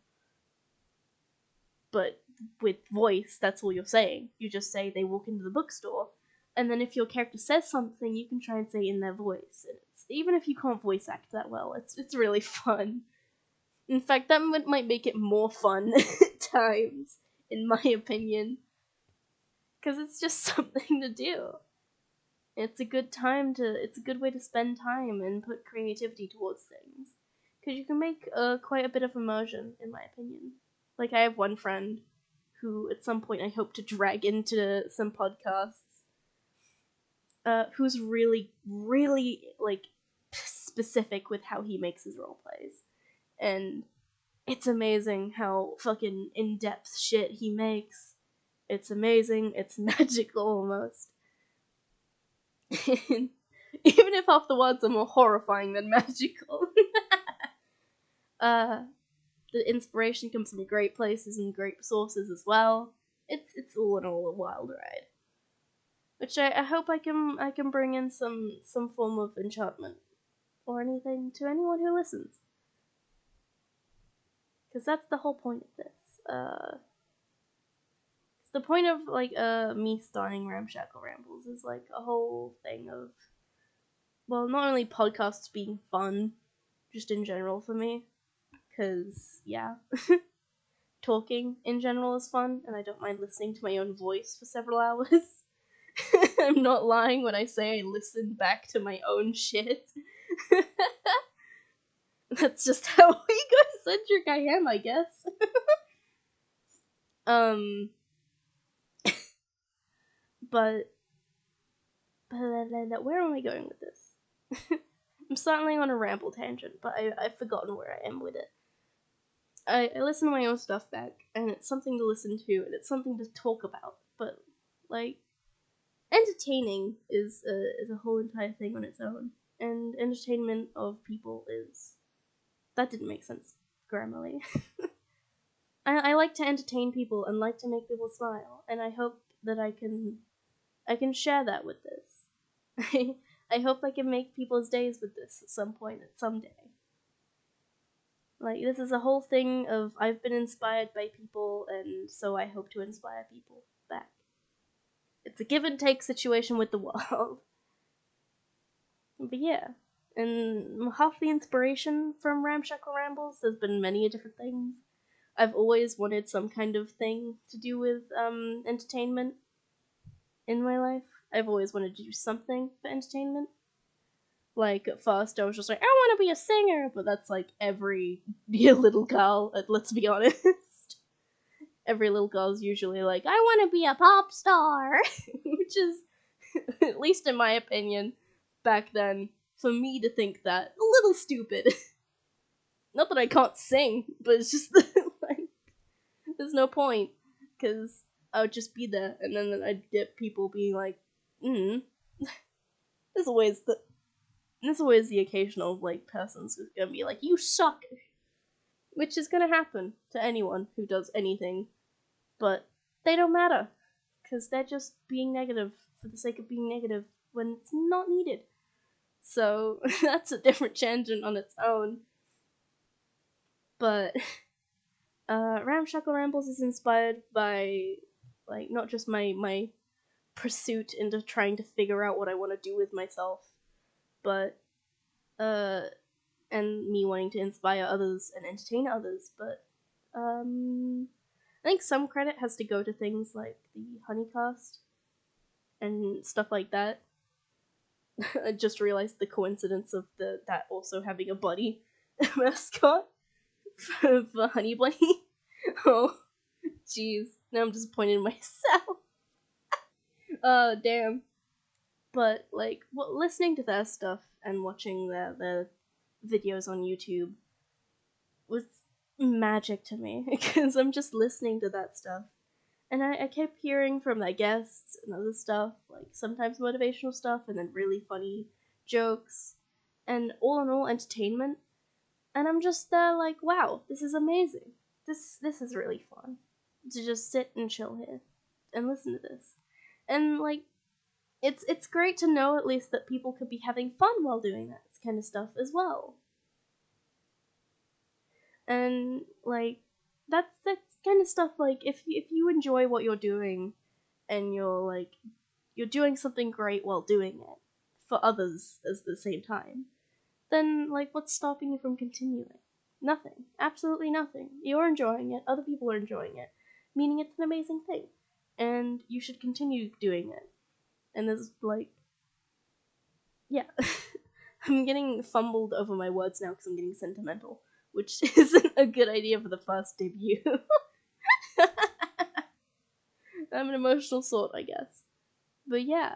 But with voice, that's all you're saying. You just say they walk into the bookstore, and then if your character says something, you can try and say in their voice. Even if you can't voice act that well, it's really fun. In fact, that might make it more fun at times, in my opinion, because it's just something to do. It's a good way to spend time and put creativity towards things, because you can make quite a bit of immersion, in my opinion. Like, I have one friend who at some point I hope to drag into some podcasts, who's really, really, like, specific with how he makes his role plays. And it's amazing how fucking in-depth shit he makes. It's amazing, it's magical almost. Even if half the words are more horrifying than magical. The inspiration comes from great places and great sources as well. It's all in all a wild ride, which I hope I can bring in some form of enchantment or anything to anyone who listens, because that's the whole point of this. It's the point of like me starting Ramshackle Rambles is like a whole thing of, well, not only podcasts being fun, just in general for me, because yeah. Talking in general is fun, and I don't mind listening to my own voice for several hours. I'm not lying when I say I listen back to my own shit. That's just how egocentric I am, I guess. But where am I going with this? I'm certainly on a ramble tangent, but I've forgotten where I am with it. I listen to my own stuff back, and it's something to listen to, and it's something to talk about, but, like, entertaining is a whole entire thing on its own, and entertainment of people is... That didn't make sense grammarly. I like to entertain people and like to make people smile, and I hope that I can share that with this. I hope I can make people's days with this at some point, at some day. Like, this is a whole thing of I've been inspired by people, and so I hope to inspire people back. It's a give and take situation with the world. But yeah, and half the inspiration from Ramshackle Rambles, there's been many different things. I've always wanted some kind of thing to do with entertainment in my life. I've always wanted to do something for entertainment. Like, at first I was just like, I want to be a singer, but that's like every little girl, let's be honest. Every little girl's usually like, I want to be a pop star, which is, at least in my opinion, back then, for me to think that, a little stupid. Not that I can't sing, but it's just like, there's no point, because I would just be there, and then I'd get people being like, there's always the occasional, like, person who's gonna be like, you suck, which is gonna happen to anyone who does anything, but they don't matter, because they're just being negative for the sake of being negative when it's not needed. So, that's a different tangent on its own. But, Ramshackle Rambles is inspired by, like, not just my pursuit into trying to figure out what I want to do with myself, but, and me wanting to inspire others and entertain others, but, I think some credit has to go to things like the Honeycast and stuff like that. I just realized the coincidence of that also having a bunny mascot for Honey Bunny. Oh, jeez. Now I'm disappointed in myself. Damn. But, like, listening to their stuff and watching their videos on YouTube was magic to me, because I'm just listening to that stuff. And I kept hearing from their guests and other stuff, like sometimes motivational stuff, and then really funny jokes, and all in all, entertainment. And I'm just there like, wow, this is amazing. This is really fun to just sit and chill here and listen to this. And like, it's great to know at least that people could be having fun while doing that kind of stuff as well. And like, that's kind of stuff, like, if you enjoy what you're doing and you're doing something great while doing it for others at the same time, then like, what's stopping you from continuing? Nothing. Absolutely nothing. You're enjoying it, other people are enjoying it, meaning it's an amazing thing, and you should continue doing it. And there's like, yeah. I'm getting fumbled over my words now because I'm getting sentimental, which isn't a good idea for the first debut. I'm an emotional sort, I guess. But yeah,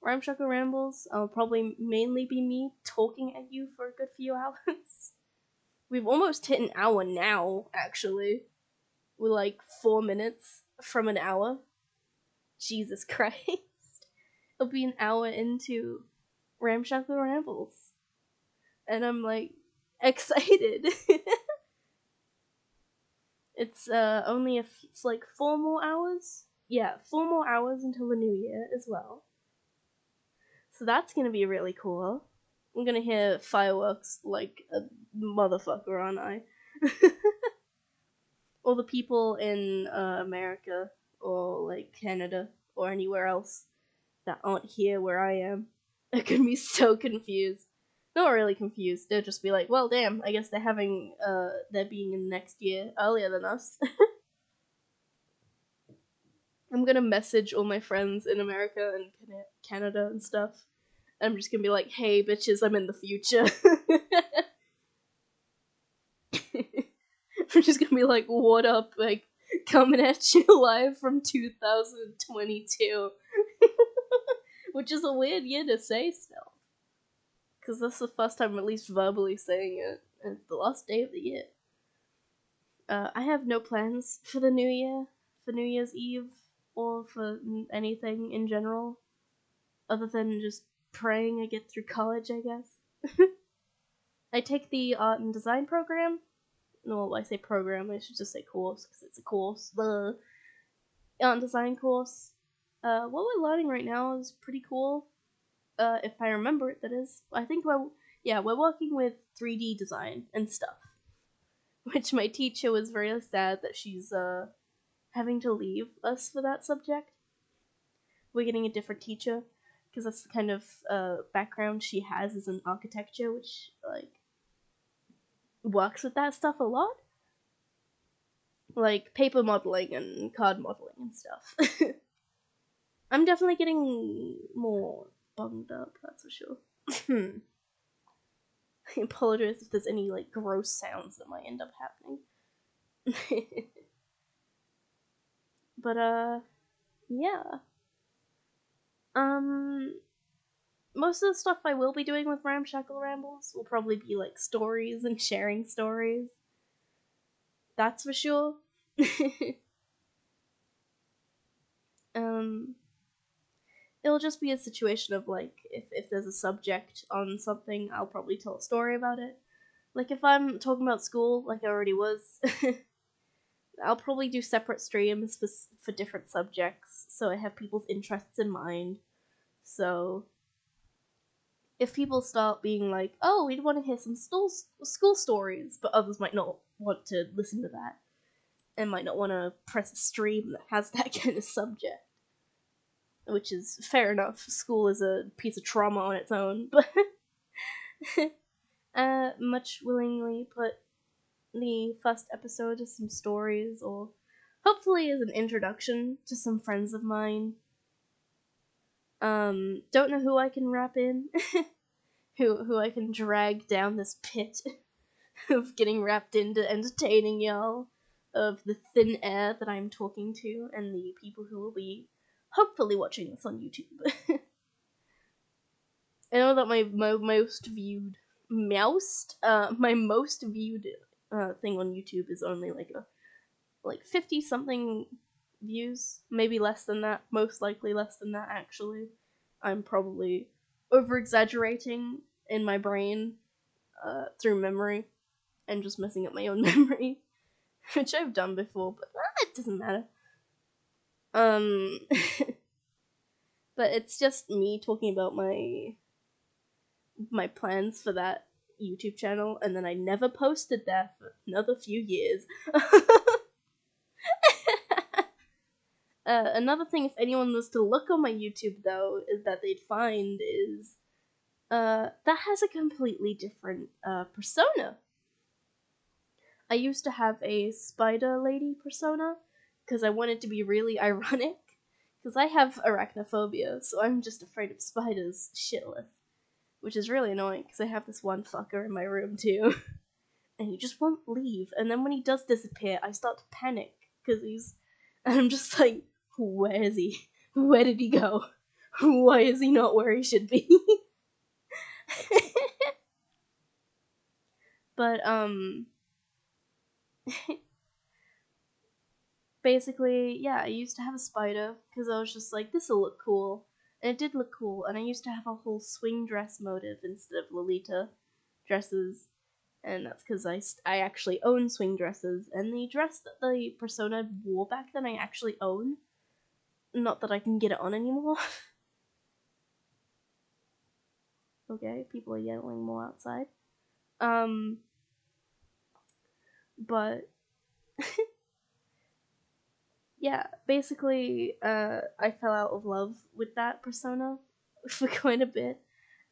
Ramshackle Rambles, I'll probably mainly be me talking at you for a good few hours. We've almost hit an hour now, actually. We're like 4 minutes from an hour. Jesus Christ. It'll be an hour into Ramshackle Rambles. And I'm like, excited. It's it's like 4 more hours. Yeah, 4 more hours until the new year as well. So that's gonna be really cool. I'm gonna hear fireworks like a motherfucker, aren't I? Or the people in America or like Canada or anywhere else that aren't here where I am are gonna be so confused. Not really confused. They'll just be like, well, damn, I guess they're being in next year earlier than us. I'm gonna message all my friends in America and Canada and stuff. I'm just gonna be like, hey, bitches, I'm in the future. I'm just gonna be like, what up? Like, coming at you live from 2022. Which is a weird year to say still. Because that's the first time I'm at least verbally saying it. And it's the last day of the year. I have no plans for the new year, for New Year's Eve, or for anything in general, other than just praying I get through college, I guess. I take the art and design program. No, I say program, I should just say course, because it's a course. The art and design course. What we're learning right now is pretty cool. If I remember it, that is. I think we're working with 3D design and stuff. Which my teacher was very sad that she's having to leave us for that subject. We're getting a different teacher, because that's the kind of background she has is in architecture, which like works with that stuff a lot. Like paper modeling and card modeling and stuff. I'm definitely getting more bunged up, that's for sure. I apologize if there's any like gross sounds that might end up happening. But yeah. Most of the stuff I will be doing with Ramshackle Rambles will probably be like stories and sharing stories. That's for sure. um It'll just be a situation of like, if there's a subject on something, I'll probably tell a story about it. Like if I'm talking about school, like I already was, I'll probably do separate streams for different subjects, so I have people's interests in mind. So if people start being like, oh, we'd want to hear some school stories, but others might not want to listen to that, and might not want to press a stream that has that kind of subject. Which is fair enough. School is a piece of trauma on its own, but much willingly put the first episode as some stories, or hopefully as an introduction to some friends of mine. Don't know who I can wrap in, who I can drag down this pit of getting wrapped into entertaining y'all, of the thin air that I'm talking to, and the people who will be hopefully watching this on YouTube. I know that my most viewed thing on YouTube is only like 50 something views, maybe less than that, most likely less than that actually. I'm probably over exaggerating in my brain through memory and just messing up my own memory, which I've done before, but it doesn't matter. But it's just me talking about my plans for that YouTube channel, and then I never posted that for another few years. Another thing, if anyone was to look on my YouTube, though, is that they'd find is that has a completely different persona. I used to have a spider lady persona because I wanted to be really ironic, because I have arachnophobia, so I'm just afraid of spiders shitless, which is really annoying because I have this one fucker in my room too, and he just won't leave, and then when he does disappear, I start to panic because I'm just like, where is he? Where did he go? Why is he not where he should be? But, basically, yeah, I used to have a spider, because I was just like, this'll look cool. And it did look cool, and I used to have a whole swing dress motive instead of Lolita dresses. And that's because I actually own swing dresses, and the dress that the persona wore back then I actually own. Not that I can get it on anymore. Okay, people are yelling more outside. But yeah, basically, I fell out of love with that persona for quite a bit,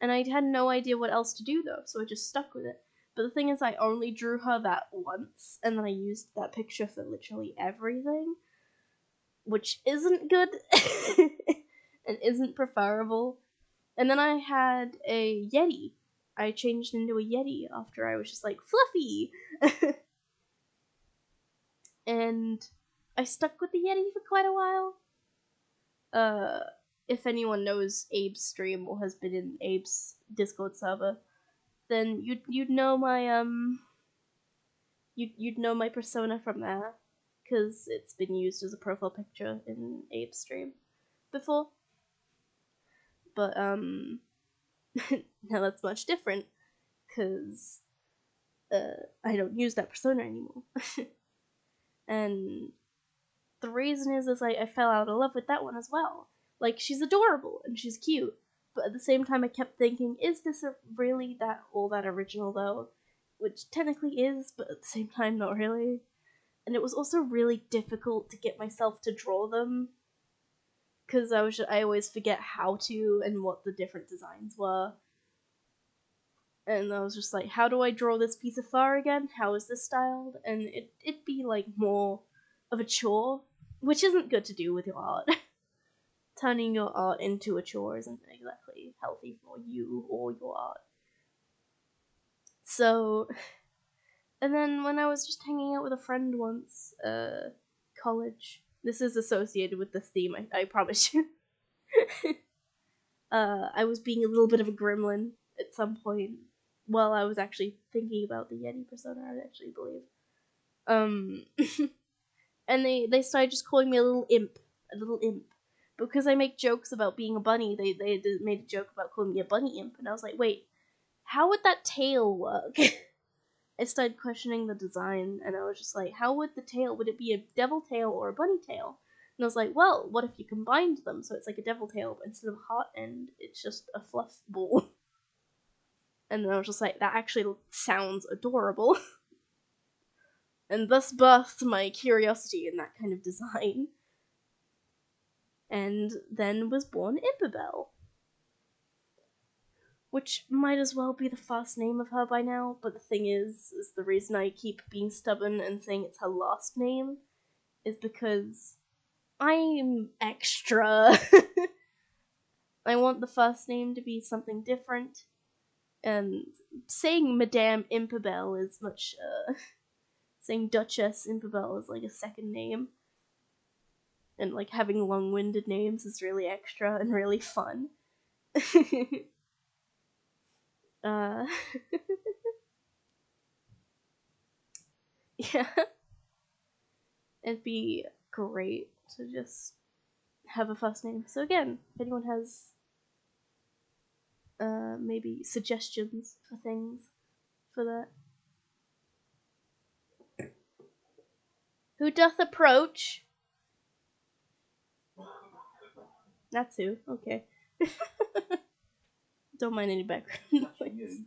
and I had no idea what else to do though, so I just stuck with it. But the thing is, I only drew her that once, and then I used that picture for literally everything, which isn't good, and isn't preferable. And then I had a Yeti. I changed into a Yeti after I was just like, Fluffy! And I stuck with the Yeti for quite a while. If anyone knows Abe's stream or has been in Abe's Discord server, then you'd know my you'd know my persona from there, because it's been used as a profile picture in Abe's stream before. But now that's much different, because I don't use that persona anymore. And the reason is I fell out of love with that one as well. Like, she's adorable and she's cute, but at the same time I kept thinking, is this really all that original though? Which technically is, but at the same time not really. And it was also really difficult to get myself to draw them, because I always forget how to and what the different designs were. And I was just like, how do I draw this piece of fur again? How is this styled? And it'd be like more of a chore, which isn't good to do with your art. Turning your art into a chore isn't exactly healthy for you or your art. So, and then when I was just hanging out with a friend once, college, this is associated with this theme, I promise you. I was being a little bit of a gremlin at some point while I was actually thinking about the Yeti persona, I actually believe. And they started just calling me a little imp. Because I make jokes about being a bunny, they made a joke about calling me a bunny imp, and I was like, wait, how would that tail work? I started questioning the design, and I was just like, how would would it be a devil tail or a bunny tail? And I was like, well, what if you combined them, so it's like a devil tail, but instead of a heart end, it's just a fluff ball. And then I was just like, that actually sounds adorable. And thus birthed my curiosity in that kind of design. And then was born Impabel, which might as well be the first name of her by now, but the thing is the reason I keep being stubborn and saying it's her last name is because I'm extra. I want the first name to be something different, and saying Madame Impabel is much, saying Duchess Impabel is like a second name, And, like, having long-winded names is really extra and really fun. uh, yeah. It'd be great to just have a first name. So again, if anyone has maybe suggestions for things for that. Who doth approach? That's who. Okay. Don't mind any background noise.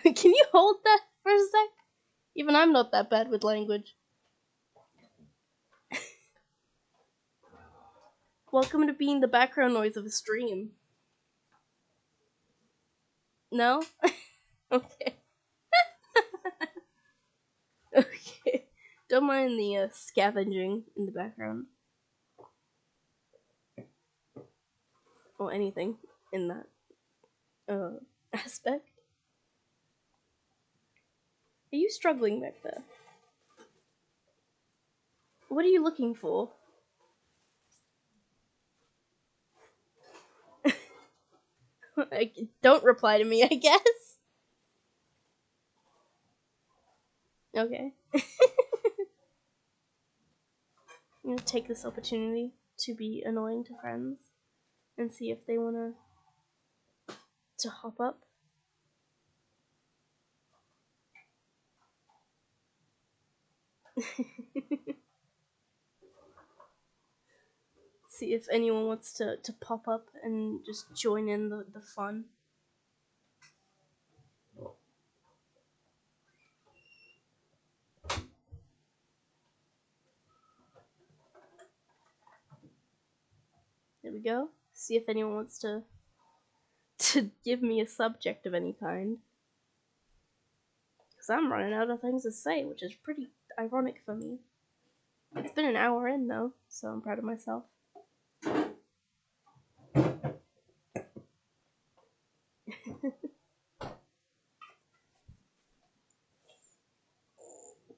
Can you hold that for a sec? Even I'm not that bad with language. Welcome to being the background noise of a stream. No? Okay. Okay. Don't mind the scavenging in the background. Or anything in that aspect. Are you struggling back there? What are you looking for? Don't reply to me, I guess. Okay. I'm gonna take this opportunity to be annoying to friends and see if they wanna to hop up. See if anyone wants to pop up and just join in the fun. There we go. See if anyone wants to give me a subject of any kind. Because I'm running out of things to say, which is pretty ironic for me. It's been an hour in, though, so I'm proud of myself.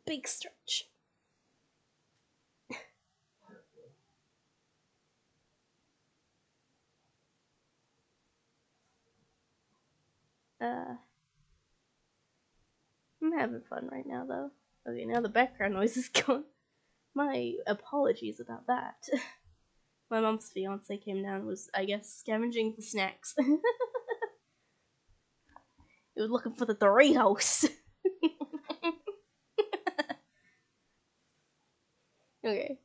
Big stretch. I'm having fun right now, though. Okay, now the background noise is gone. My apologies about that. My mom's fiance came down and was, I guess, scavenging for snacks. He was looking for the Doritos. Okay.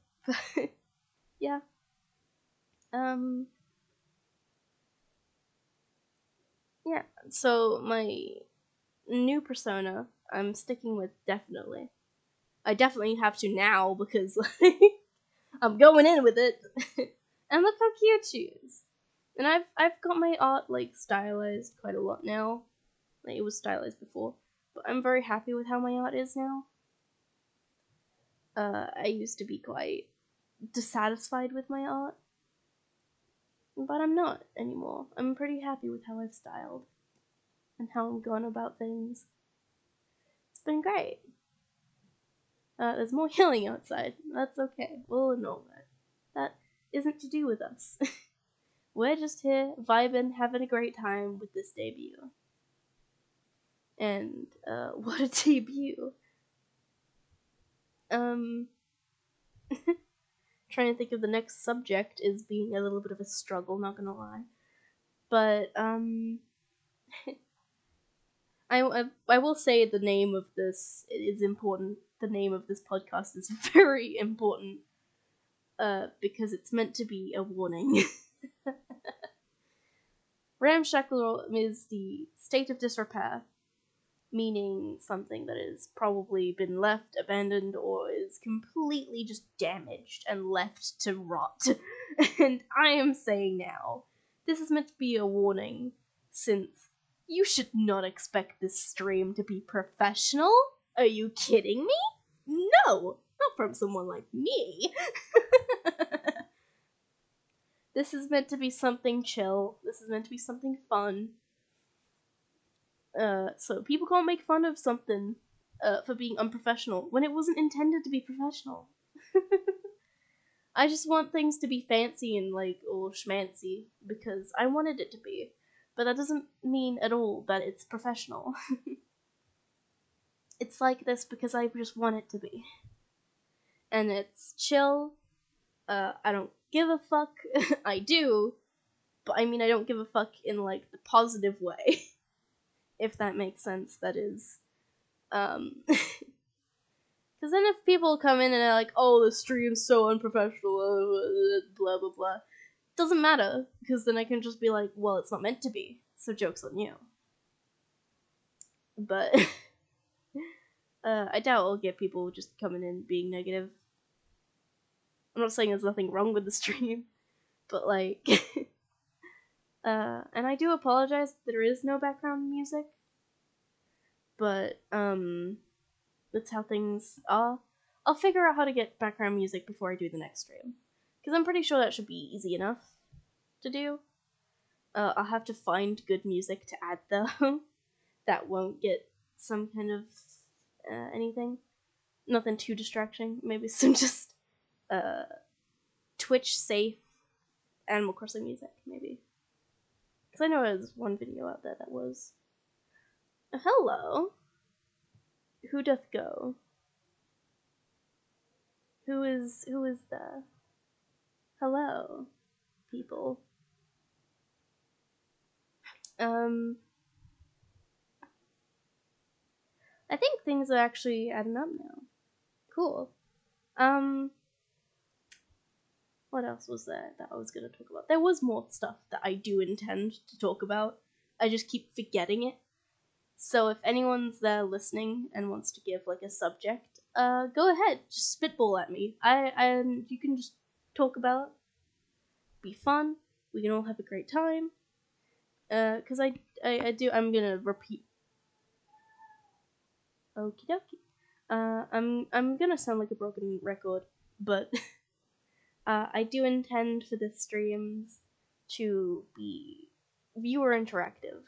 Yeah. Yeah. So my new persona, I'm sticking with definitely. I definitely have to now because I'm going in with it. And look how cute she is. And I've got my art like stylized quite a lot now. Like it was stylized before, but I'm very happy with how my art is now. I used to be quite dissatisfied with my art, but I'm not anymore. I'm pretty happy with how I've styled and how I'm going about things. It's been great. There's more yelling outside. That's okay. We'll ignore that. That isn't to do with us. We're just here vibing, having a great time with this debut. And what a debut. Trying to think of the next subject is being a little bit of a struggle, not gonna lie. But I will say the name of this is important. The name of this podcast is very important. Because it's meant to be a warning. Ramshackle is the state of disrepair, meaning something that has probably been left abandoned or is completely just damaged and left to rot. And I am saying now, this is meant to be a warning, since you should not expect this stream to be professional. Are you kidding me? No, not from someone like me. This is meant to be something chill. This is meant to be something fun. So people can't make fun of something for being unprofessional when it wasn't intended to be professional. I just want things to be fancy and like or schmancy because I wanted it to be, but that doesn't mean at all that it's professional. It's like this because I just want it to be, and it's chill. I don't give a fuck. I do, but I mean I don't give a fuck in like the positive way, if that makes sense. That is, because then if people come in and are like, "Oh, the stream's so unprofessional," blah blah blah, doesn't matter because then I can just be like, "Well, it's not meant to be, so joke's on you." But I doubt I'll get people just coming in being negative. I'm not saying there's nothing wrong with the stream, but like, and I do apologize that there is no background music, but that's how things are. I'll figure out how to get background music before I do the next stream, because I'm pretty sure that should be easy enough to do. I'll have to find good music to add though, that won't get some kind of anything. Nothing too distracting. Maybe some just Twitch safe Animal Crossing music, maybe. Because I know there's one video out there that was. Hello. Who doth go? Who is there? Hello, people. I think things are actually adding up now. Cool. What else was there that I was gonna talk about? There was more stuff that I do intend to talk about. I just keep forgetting it. So if anyone's there listening and wants to give like a subject, go ahead, just spitball at me. You can just talk about it. Be fun. We can all have a great time. Cause I'm gonna repeat. Okie dokie. I'm gonna sound like a broken record, but I do intend for the streams to be viewer interactive,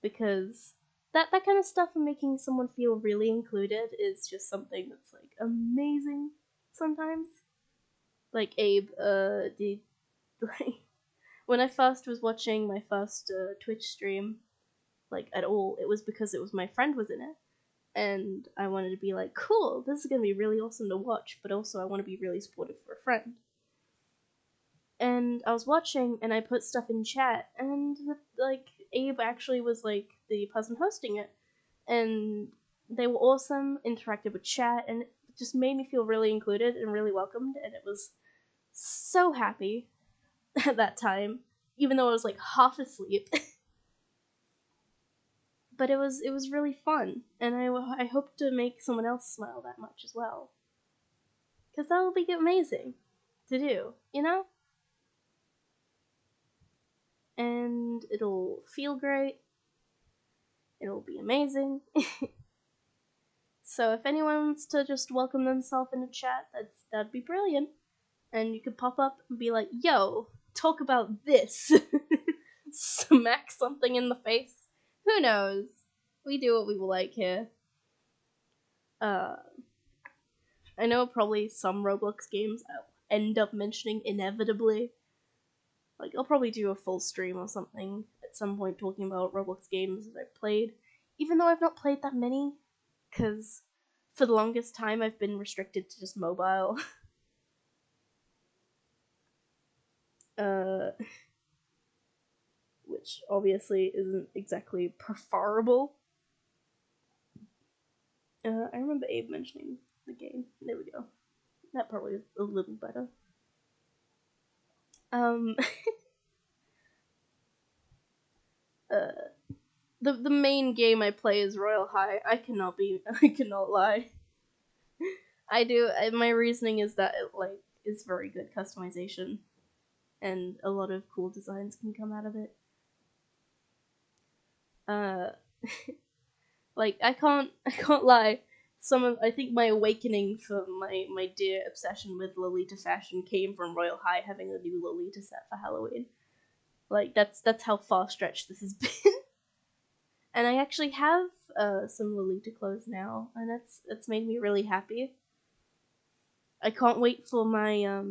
because that kind of stuff and making someone feel really included is just something that's like amazing sometimes. Like Abe, did like when I first was watching my first Twitch stream, like at all, it was because it was my friend was in it, and I wanted to be like, cool, this is gonna be really awesome to watch, but also I want to be really supportive for a friend. And I was watching, and I put stuff in chat, and like Abe actually was like the person hosting it, and they were awesome, interacted with chat, and it just made me feel really included and really welcomed, and it was so happy at that time, even though I was like half asleep. But it was really fun, and I hope to make someone else smile that much as well, because that will be amazing to do, you know? And it'll feel great. It'll be amazing. So if anyone wants to just welcome themselves in the chat, that'd be brilliant. And you could pop up and be like, yo, talk about this. Smack something in the face. Who knows? We do what we like here. I know probably some Roblox games I'll end up mentioning inevitably. Like, I'll probably do a full stream or something at some point talking about Roblox games that I've played, even though I've not played that many, because for the longest time I've been restricted to just mobile. Which obviously isn't exactly preferable. I remember Abe mentioning the game. There we go. That probably is a little better. The main game I play is Royal High. I cannot lie. I do. My reasoning is that it like is very good customization, and a lot of cool designs can come out of it. Like I can't lie. I think my awakening for my dear obsession with Lolita fashion came from Royal High having a new Lolita set for Halloween. Like that's how far stretched this has been. And I actually have some Lolita clothes now, and that's made me really happy. I can't wait for my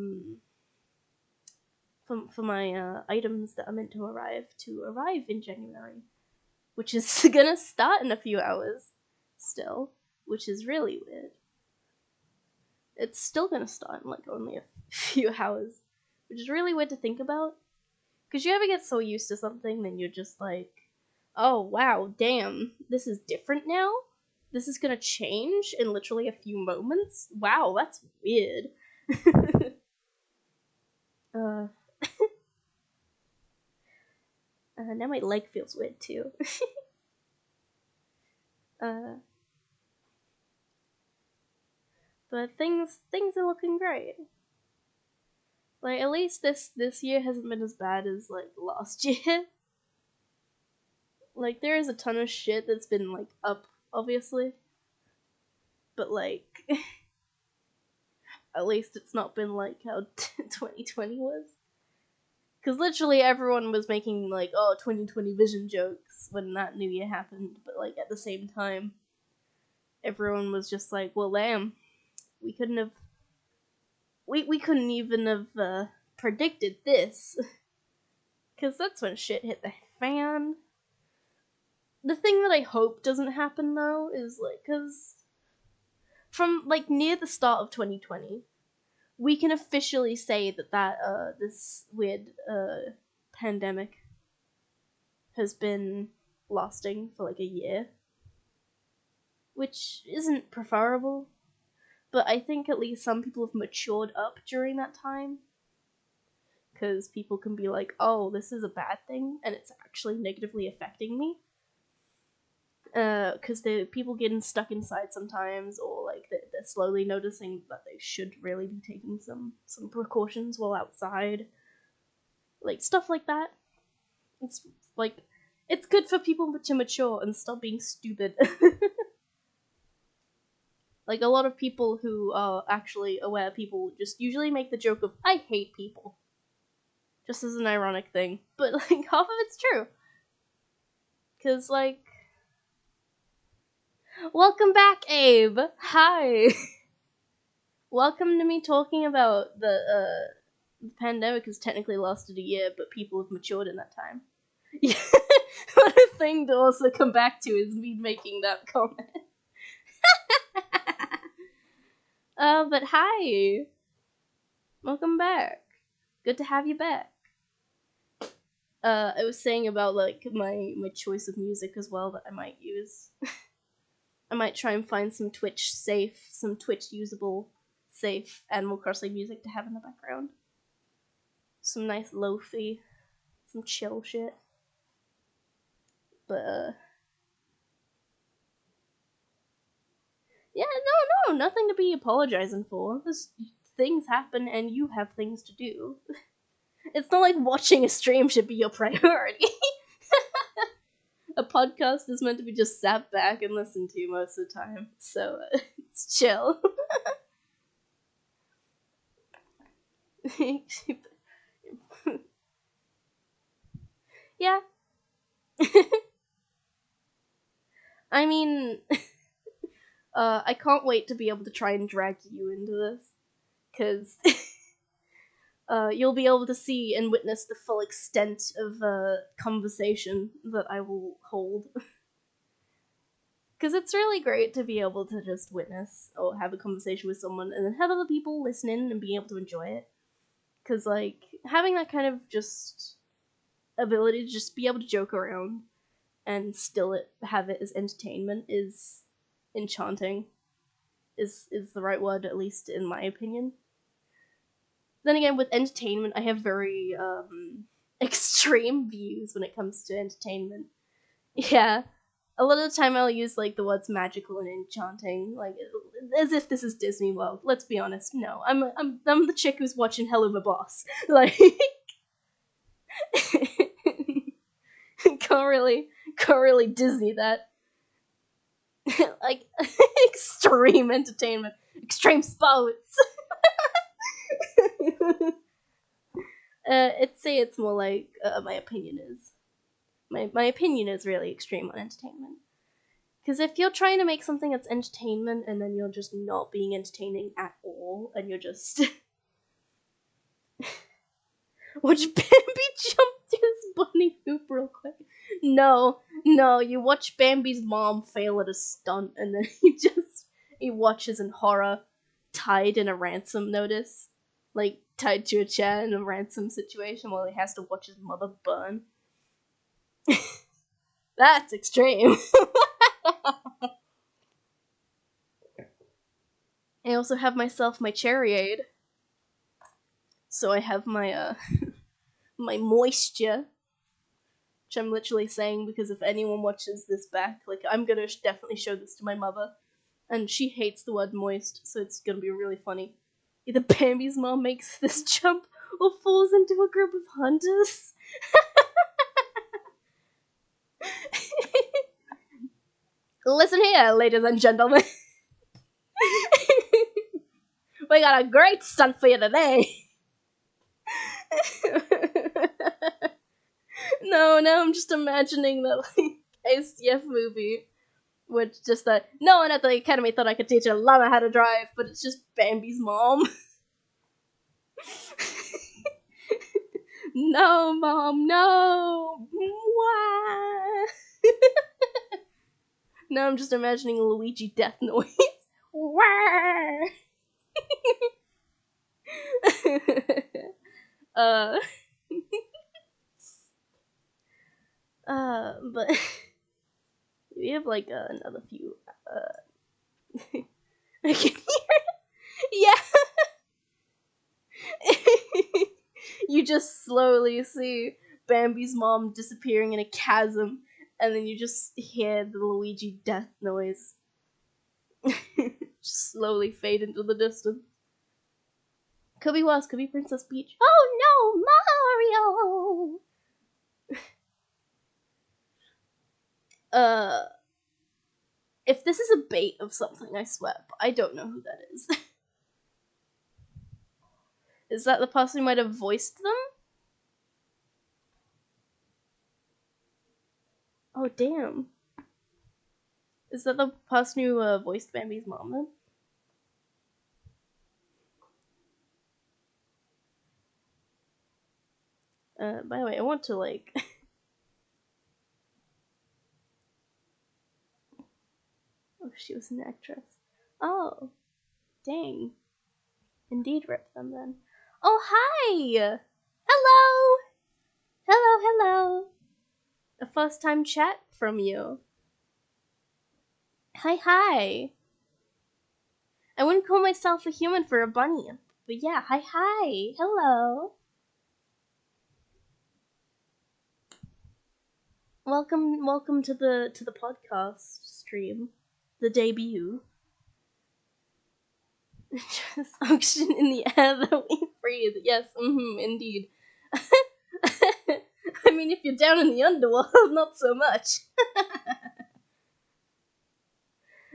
for my items that are meant to arrive in January, which is gonna start in a few hours still, which is really weird. It's still gonna start in like only a few hours, which is really weird to think about. Because you ever get so used to something, then you're just like, oh wow, damn, this is different now? This is gonna change in literally a few moments? Wow, that's weird. uh, now my leg feels weird too. uh, but things are looking great. Like, at least this year hasn't been as bad as like last year. Like, there is a ton of shit that's been like up, obviously, but like at least it's not been like how 2020 was. Because literally everyone was making like, oh, 2020 vision jokes when that new year happened, but like at the same time everyone was just like, well, damn, we couldn't have we couldn't even have predicted this. Because that's when shit hit the fan. The thing that I hope doesn't happen though is like, because from like near the start of 2020, we can officially say that this weird pandemic has been lasting for like a year, which isn't preferable, but I think at least some people have matured up during that time, because people can be like, oh, this is a bad thing and it's actually negatively affecting me. Because the people getting stuck inside sometimes, or like they're slowly noticing that they should really be taking some precautions while outside, like stuff like that. It's like, it's good for people to mature and stop being stupid. Like, a lot of people who are actually aware people just usually make the joke of, I hate people, just as an ironic thing, but like half of it's true. Because like, welcome back, Abe. Hi. Welcome to me talking about the pandemic has technically lasted a year, but people have matured in that time. Yeah. What a thing to also come back to is me making that comment. But hi. Welcome back. Good to have you back. I was saying about like my choice of music as well that I might use. I might try and find some Twitch usable, safe Animal Crossing music to have in the background. Some nice lo-fi, some chill shit. But yeah, no, nothing to be apologizing for. This things happen and you have things to do. It's not like watching a stream should be your priority. A podcast is meant to be just sat back and listened to most of the time, so it's chill. Yeah. I mean, I can't wait to be able to try and drag you into this, because you'll be able to see and witness the full extent of conversation that I will hold. Because it's really great to be able to just witness or have a conversation with someone and then have other people listen in and be able to enjoy it. Because, like, having that kind of just ability to just be able to joke around and still have it as entertainment is enchanting. Is the right word, at least in my opinion. Then again, with entertainment, I have very extreme views when it comes to entertainment. Yeah, a lot of the time I'll use like the words magical and enchanting, like as if this is Disney World. Let's be honest. No, I'm the chick who's watching Hello My Boss. Like, can't really Disney that. Like, extreme entertainment, extreme sports. It's more like my opinion is. My opinion is really extreme on entertainment. Because if you're trying to make something that's entertainment and then you're just not being entertaining at all, wall, and you're just watch Bambi jump through this bunny hoop real quick. No, you watch Bambi's mom fail at a stunt, and then he watches in horror, tied in a ransom notice, like tied to a chair in a ransom situation while he has to watch his mother burn. That's extreme. I also have myself my Cherryade. So I have my my moisture, which I'm literally saying because if anyone watches this back, like, I'm gonna definitely show this to my mother, and she hates the word moist, so it's gonna be really funny. Either Bambi's mom makes this jump or falls into a group of hunters. Listen here, ladies and gentlemen. We got a great stunt for you today. No, now I'm just imagining that, like, ACF movie with just that, no one at the academy thought I could teach a llama how to drive, but it's just Bambi's mom. No, Mom, no! Wah! Now I'm just imagining a Luigi death noise. Wah! But we have, like, another few, I can hear it. Yeah! You just slowly see Bambi's mom disappearing in a chasm, and then you just hear the Luigi death noise. Just slowly fade into the distance. Could be worse, could be Princess Peach. Oh no, Mario! If this is a bait of something, I swear, but I don't know who that is. Is that the person who might have voiced them? Oh, damn. Is that the person who voiced Bambi's mom then? By the way, I want to, like... Oh, she was an actress. Oh. Dang. Indeed rip them then. Oh, hi! Hello! Hello. A first time chat from you. Hi. I wouldn't call myself a human for a bunny, but yeah, hi. Hello. Welcome to the podcast stream. The debut. Just oxygen in the air that we breathe. Yes, indeed. I mean, if you're down in the underworld, not so much.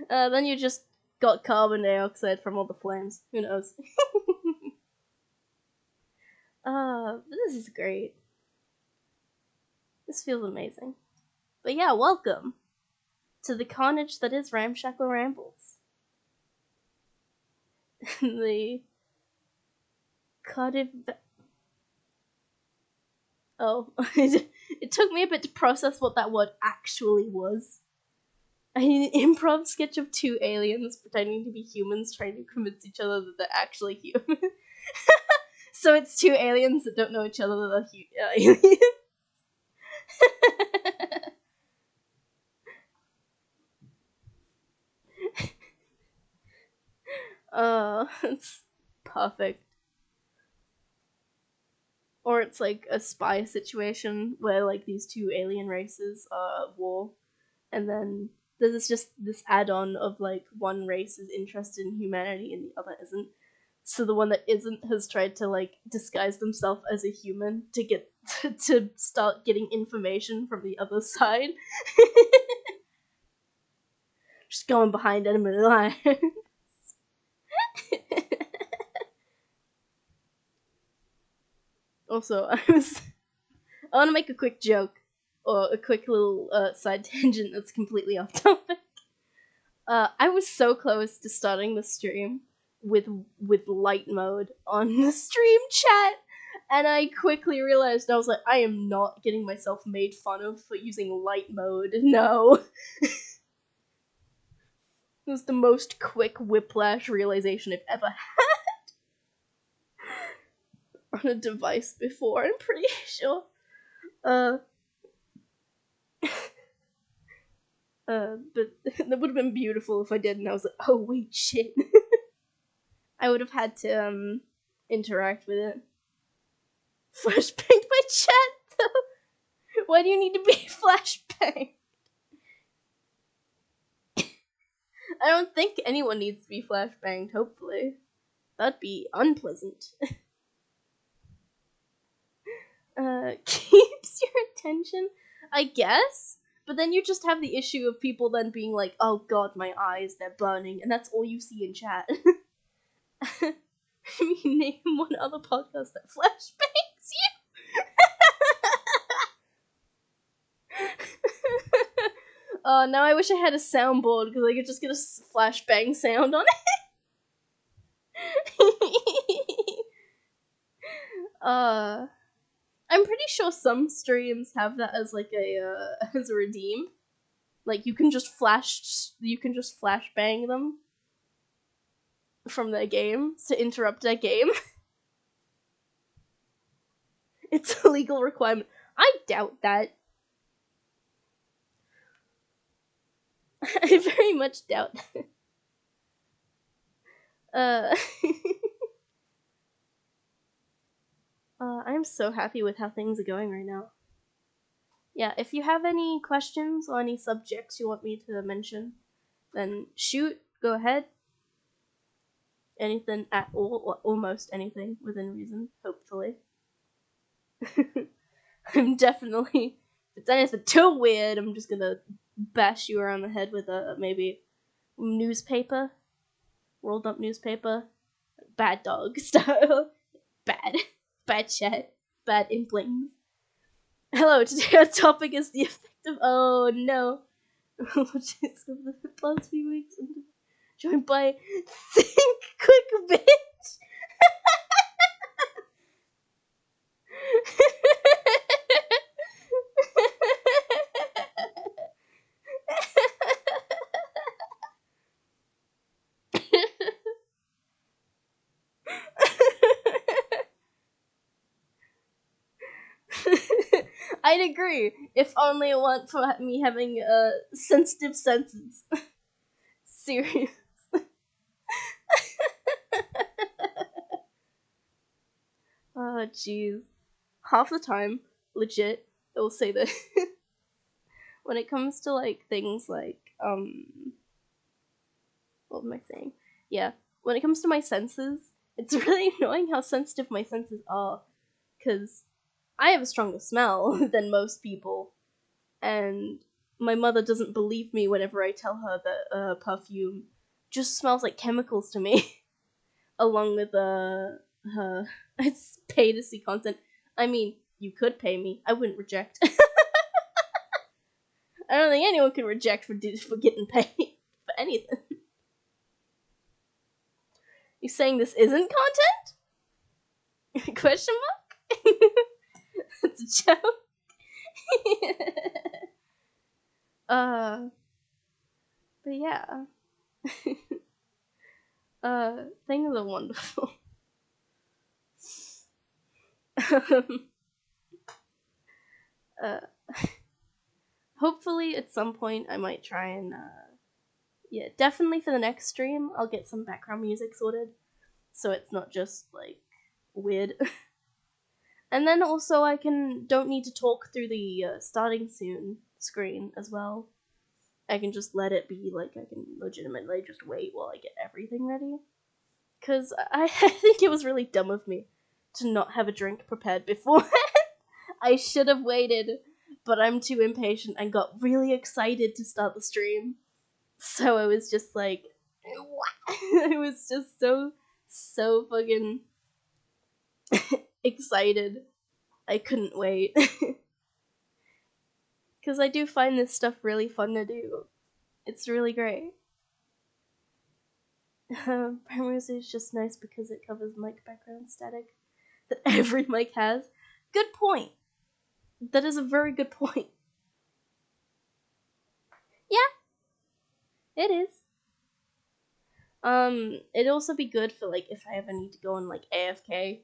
Then you just got carbon dioxide from all the flames. Who knows? This is great. This feels amazing. But yeah, welcome to the carnage that is Ramshackle Rambles. The Cardiff... Oh, it took me a bit to process what that word actually was. I mean, an improv sketch of two aliens pretending to be humans trying to convince each other that they're actually human. So it's two aliens that don't know each other that are aliens. It's perfect. Or it's like a spy situation where, like, these two alien races are at war, and then there's just this add-on of, like, one race is interested in humanity and the other isn't. So the one that isn't has tried to, like, disguise themselves as a human to get to start getting information from the other side. Just going behind enemy lines. Also, I want to make a quick joke, or a quick little side tangent that's completely off topic. I was so close to starting the stream with light mode on the stream chat, and I quickly realized, I was like, I am not getting myself made fun of for using light mode. No. It was the most quick whiplash realization I've ever had on a device before, I'm pretty sure. But that would have been beautiful if I did, and I was like, oh wait, shit. I would have had to, interact with it. Flashbanged my chat, though? Why do you need to be flashbanged? I don't think anyone needs to be flashbanged, hopefully. That'd be unpleasant. Keeps your attention? I guess? But then you just have the issue of people then being like, oh god, my eyes, they're burning, and that's all you see in chat. I mean, name one other podcast that flashbangs you. Now I wish I had a soundboard, because I could just get a flashbang sound on it. I'm pretty sure some streams have that as like as a redeem. Like you can just flashbang them from their game to interrupt their game. It's a legal requirement. I doubt that. I very much doubt that. I'm so happy with how things are going right now. Yeah, if you have any questions or any subjects you want me to mention, then shoot, go ahead. Anything at all, or almost anything within reason, hopefully. I'm definitely, if it's anything too weird, I'm just gonna bash you around the head with a, maybe, newspaper, rolled up newspaper, bad dog style, bad chat, bad inklings. Hello, today our topic is the effect of, oh no, just of the past few weeks, joined by Think Quick Bitch. I'd agree, if only it weren't for me having sensitive senses. Serious. Oh, jeez. Half the time, legit, it will say that when it comes to, like, things like, what am I saying? Yeah, when it comes to my senses, it's really annoying how sensitive my senses are, because I have a stronger smell than most people, and my mother doesn't believe me whenever I tell her that perfume just smells like chemicals to me, along with her it's pay to see content. I mean, you could pay me. I wouldn't reject. I don't think anyone can reject for getting paid for anything. You saying this isn't content? Question mark? That's a joke. But yeah. Things are wonderful. Hopefully at some point I might try and, yeah, definitely for the next stream, I'll get some background music sorted, so it's not just, like, weird. And then also I don't need to talk through the starting soon screen as well. I can just let it be, like, I can legitimately just wait while I get everything ready. Because I think it was really dumb of me to not have a drink prepared beforehand. I should have waited, but I'm too impatient and got really excited to start the stream. So I was just like, what? I was just so fucking excited. I couldn't wait. Because I do find this stuff really fun to do. It's really great. Primary is just nice because it covers mic background static that every mic has. Good point. That is a very good point. Yeah, it is. It'd also be good for like if I ever need to go on like AFK.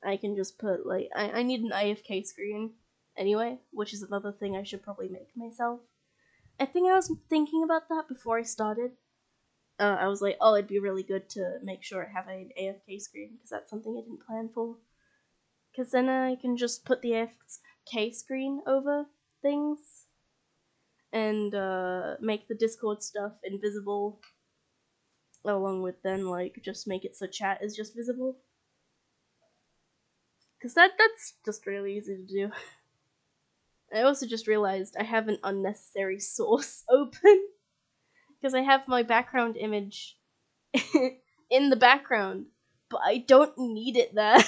I can just put like I need an AFK screen anyway, which is another thing I should probably make myself. I think I was thinking about that before I started. I was like, oh, it'd be really good to make sure I have an AFK screen because that's something I didn't plan for. Because then I can just put the AFK screen over things and make the Discord stuff invisible, along with then like just make it so chat is just visible. Because that's just really easy to do. I also just realized I have an unnecessary source open because I have my background image in the background, but I don't need it there.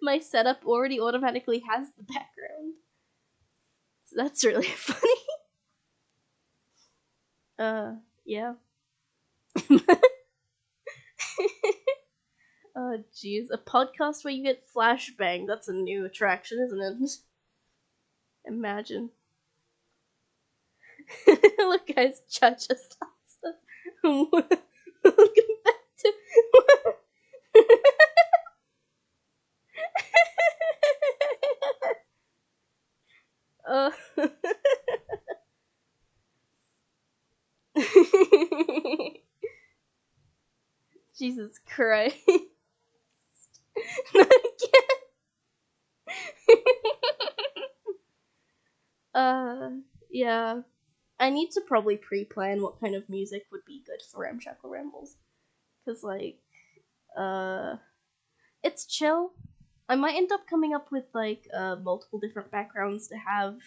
My setup already automatically has the background. So that's really funny. Yeah. Oh, jeez. A podcast where you get flashbang. That's a new attraction, isn't it? Imagine. Look, guys, Cha just asked us. Welcome back to. uh. Jesus Christ. Not again. Yeah. I need to probably pre-plan what kind of music would be good for Ramshackle Rambles. Because, like, it's chill. I might end up coming up with, like, multiple different backgrounds to have.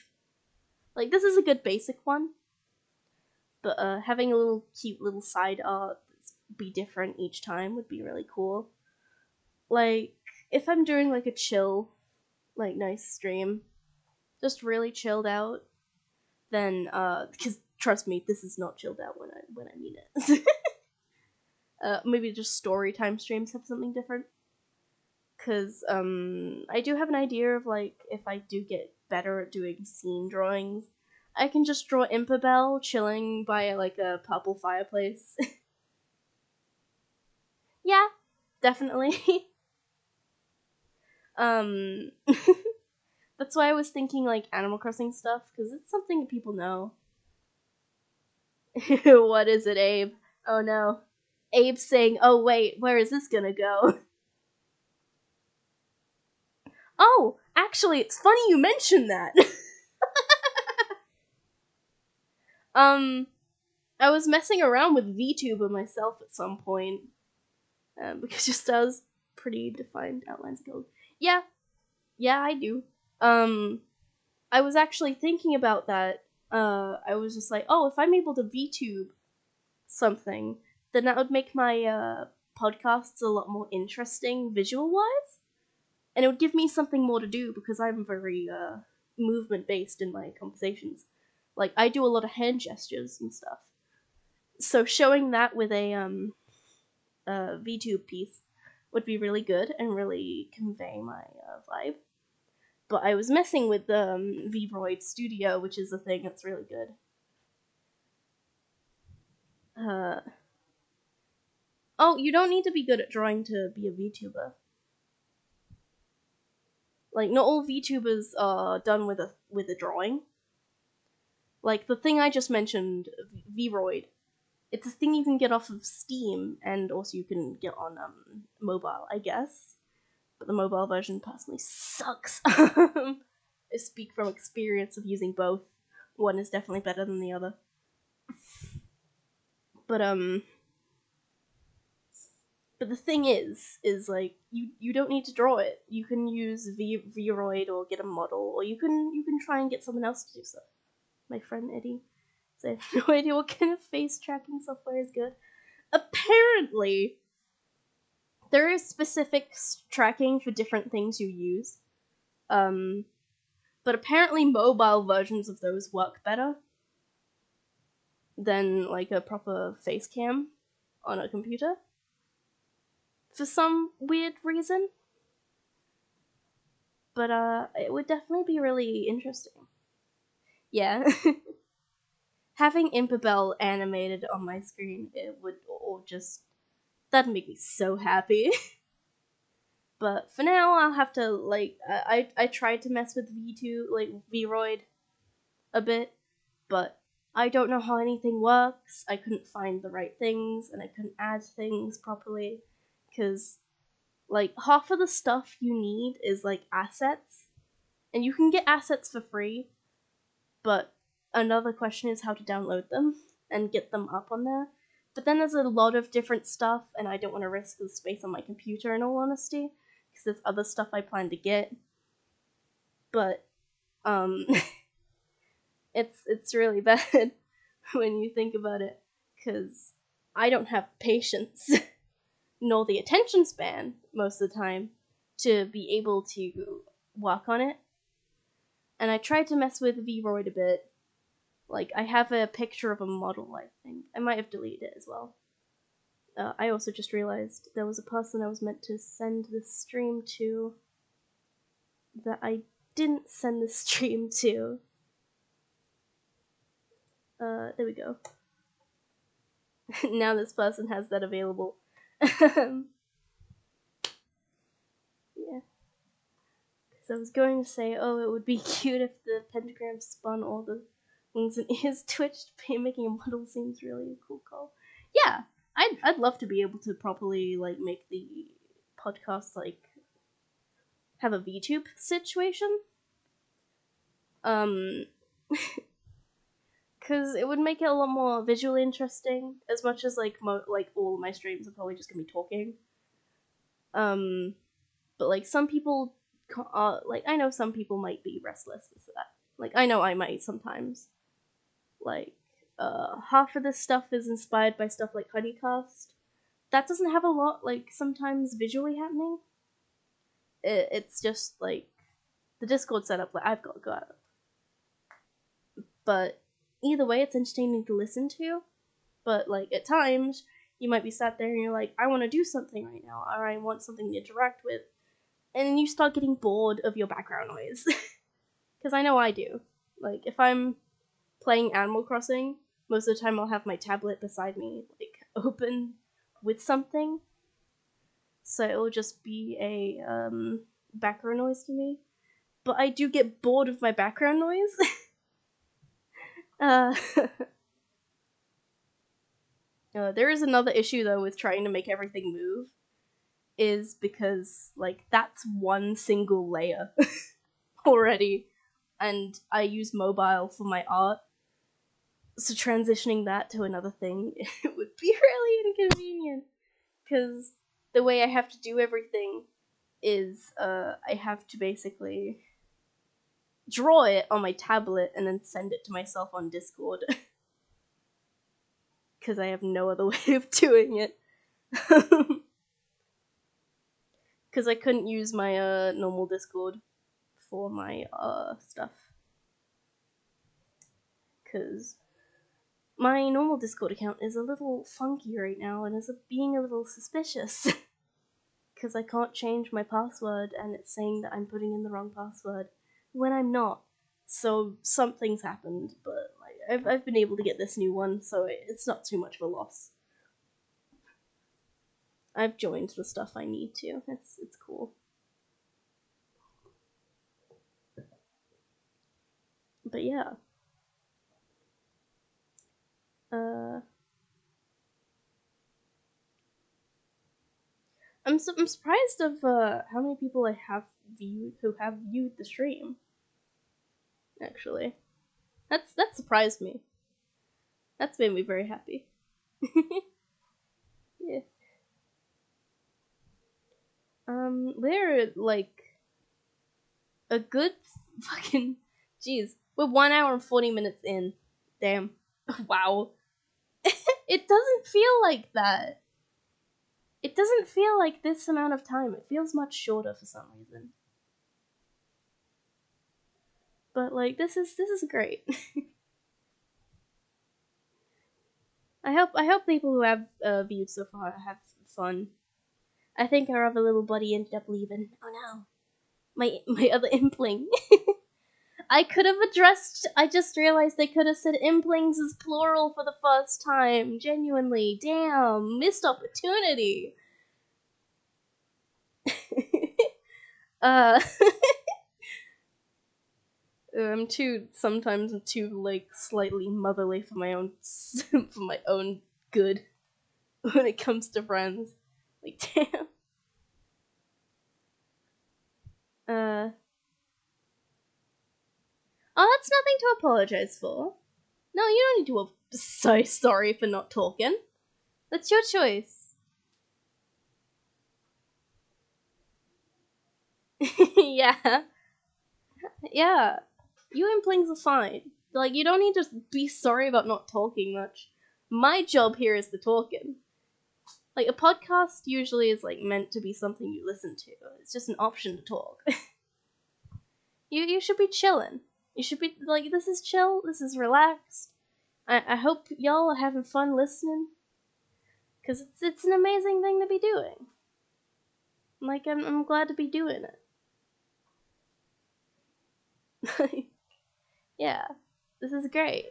Like, this is a good basic one. But, having a little cute little side art be different each time would be really cool. Like, if I'm doing, like, a chill, like, nice stream, just really chilled out, then, because, trust me, this is not chilled out when I mean it. Maybe just story time streams have something different. Because, I do have an idea of, like, if I do get better at doing scene drawings, I can just draw Impabel chilling by, like, a purple fireplace. Yeah, definitely. That's why I was thinking, like, Animal Crossing stuff, because it's something people know. What is it, Abe? Oh no. Abe's saying, oh wait, where is this gonna go? Oh, actually, it's funny you mentioned that. I was messing around with VTuber myself at some point, because it just does pretty defined outlines guild. Yeah, I do. I was actually thinking about that. I was just like, oh, if I'm able to VTube something, then that would make my podcasts a lot more interesting visual-wise. And it would give me something more to do because I'm very movement-based in my conversations. Like, I do a lot of hand gestures and stuff. So showing that with a VTube piece would be really good and really convey my vibe. But I was messing with the VRoid Studio, which is a thing that's really good. Oh, you don't need to be good at drawing to be a VTuber. Like, not all VTubers are done with a drawing. Like, the thing I just mentioned, VRoid, it's a thing you can get off of Steam, and also you can get on mobile, I guess. But the mobile version personally sucks. I speak from experience of using both. One is definitely better than the other. But the thing is like you don't need to draw it. You can use VRoid or get a model, or you can try and get someone else to do stuff. My friend Eddie, so I have no idea what kind of face tracking software is good. Apparently, there is specific tracking for different things you use. But apparently mobile versions of those work better than like a proper face cam. on a computer for some weird reason. But it would definitely be really interesting. Yeah. Having Impabel animated on my screen, it would all just, that'd make me so happy. But for now, I'll have to, like, I tried to mess with V2, like, Vroid a bit, but I don't know how anything works. I couldn't find the right things, and I couldn't add things properly, because, like, half of the stuff you need is, like, assets, and you can get assets for free, but another question is how to download them and get them up on there. But then there's a lot of different stuff, and I don't want to risk the space on my computer, in all honesty, because there's other stuff I plan to get. But it's really bad when you think about it, because I don't have patience nor the attention span most of the time to be able to work on it. And I tried to mess with Vroid a bit. Like, I have a picture of a model, I think. I might have deleted it as well. I also just realized there was a person I was meant to send this stream to that I didn't send the stream to. There we go. Now this person has that available. Yeah. Because I was going to say, oh, it would be cute if the pentagram spun all the wings and ears twitched. Making a model seems really a cool call. Yeah, I'd love to be able to properly, like, make the podcast, like, have a VTube situation. Because it would make it a lot more visually interesting, as much as, like, all of my streams are probably just gonna be talking. But, like, some people, like, I know some people might be restless with that. Like, I know I might sometimes. Like, half of this stuff is inspired by stuff like Honeycast. That doesn't have a lot, like, sometimes visually happening. It's just, like, the Discord setup that I've got up. But either way, it's entertaining to listen to. But, like, at times, you might be sat there and you're like, I want to do something right now, or I want something to interact with. And you start getting bored of your background noise. Because I know I do. Like, if I'm playing Animal Crossing, most of the time I'll have my tablet beside me, like, open with something. So it'll just be a background noise to me. But I do get bored of my background noise. There is another issue, though, with trying to make everything move. Is because, like, that's one single layer already. And I use mobile for my art. So transitioning that to another thing, it would be really inconvenient. Because the way I have to do everything is, I have to basically draw it on my tablet and then send it to myself on Discord. Because I have no other way of doing it. Because I couldn't use my normal Discord for my stuff. Because my normal Discord account is a little funky right now and is being a little suspicious. Because I can't change my password and it's saying that I'm putting in the wrong password when I'm not. So something's happened, but, like, I've been able to get this new one, so it's not too much of a loss. I've joined the stuff I need to. It's cool. But yeah. I'm surprised of how many people I have who have viewed the stream. Actually, that surprised me. That's made me very happy. Yeah. We're, like, a good fucking, jeez, we're 1 hour and 40 minutes in. Damn. Wow. It doesn't feel like that. It doesn't feel like this amount of time. It feels much shorter for some reason. But, like, this is great. I hope people who have viewed so far have fun. I think our other little buddy ended up leaving. Oh no, my other impling. I could have addressed. I just realized I could have said implings as plural for the first time. Genuinely, damn, missed opportunity. uh, I'm sometimes too like slightly motherly for my own for my own good when it comes to friends. Like damn. Uh, oh, that's nothing to apologize for. No, you don't need to be so sorry for not talking. That's your choice. Yeah. Yeah. You implings are fine. Like, you don't need to be sorry about not talking much. My job here is the talking. Like, a podcast usually is, like, meant to be something you listen to. It's just an option to talk. You should be chilling. You should be, like, this is chill, this is relaxed. I hope y'all are having fun listening. Because it's an amazing thing to be doing. Like, I'm glad to be doing it. Yeah, this is great.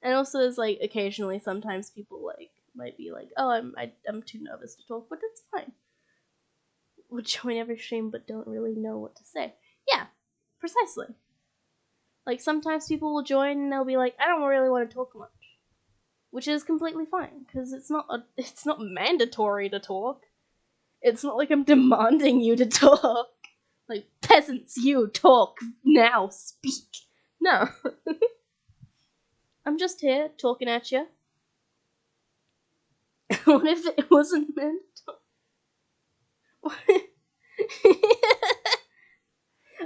And also, it's like occasionally, sometimes people like might be like, "Oh, I'm too nervous to talk," but that's fine. Would join every stream, but don't really know what to say. Yeah, precisely. Like sometimes people will join and they'll be like, "I don't really want to talk much," which is completely fine because it's not mandatory to talk. It's not like I'm demanding you to talk. Like peasants, you talk now, speak. No, I'm just here talking at you. What if it wasn't meant?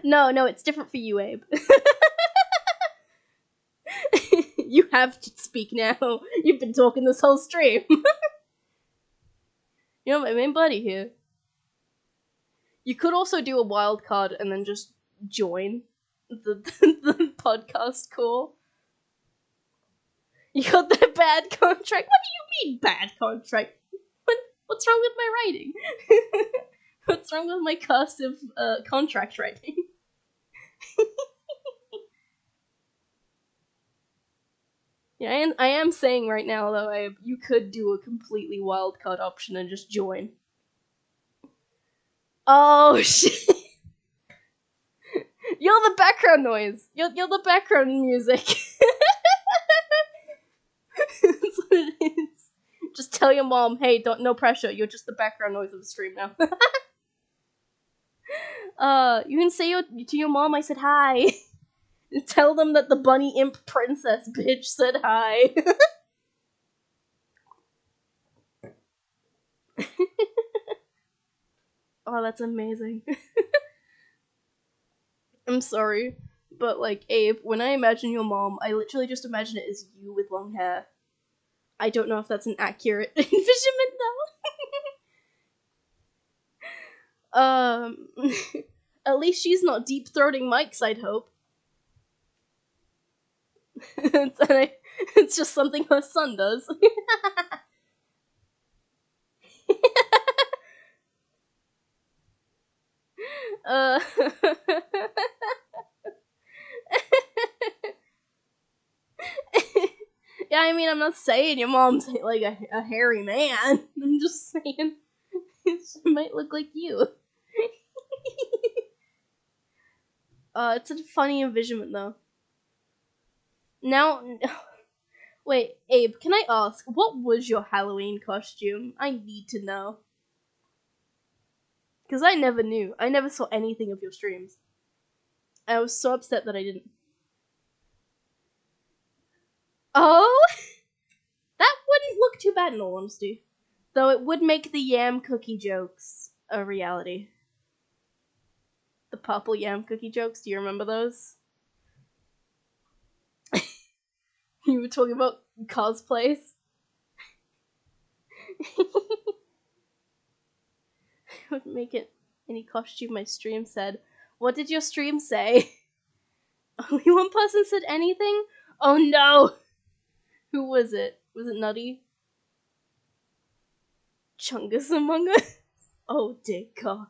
No, it's different for you, Abe. You have to speak now. You've been talking this whole stream. You're my main buddy here. You could also do a wild card and then just join the podcast call. You got the bad contract? What do you mean bad contract? What's wrong with my writing? What's wrong with my cursive contract writing? Yeah, I am saying right now though, you could do a completely wild card option and just join. Oh shit! You're the background noise. You're the background music. That's what it is. Just tell your mom, hey, no pressure. You're just the background noise of the stream now. You can say to your mom, I said hi. Tell them that the bunny imp princess bitch said hi. Oh, that's amazing. I'm sorry, but like Abe, when I imagine your mom, I literally just imagine it as you with long hair. I don't know if that's an accurate envisionment though. At least she's not deep throating mics, I'd hope. It's just something her son does. uh, yeah, I mean, I'm not saying your mom's like a hairy man. I'm just saying she might look like you. It's a funny envisionment though. Now, wait, Abe, can I ask, what was your Halloween costume? I need to know. Because I never knew. I never saw anything of your streams. I was so upset that I didn't. Oh? That wouldn't look too bad in all honesty. Though it would make the yam cookie jokes a reality. The purple yam cookie jokes, do you remember those? You were talking about cosplays? Would make it any costume my stream said. What did your stream say? Only one person said anything? Oh no! Who was it? Was it Nutty? Chungus Among Us? Oh dear God.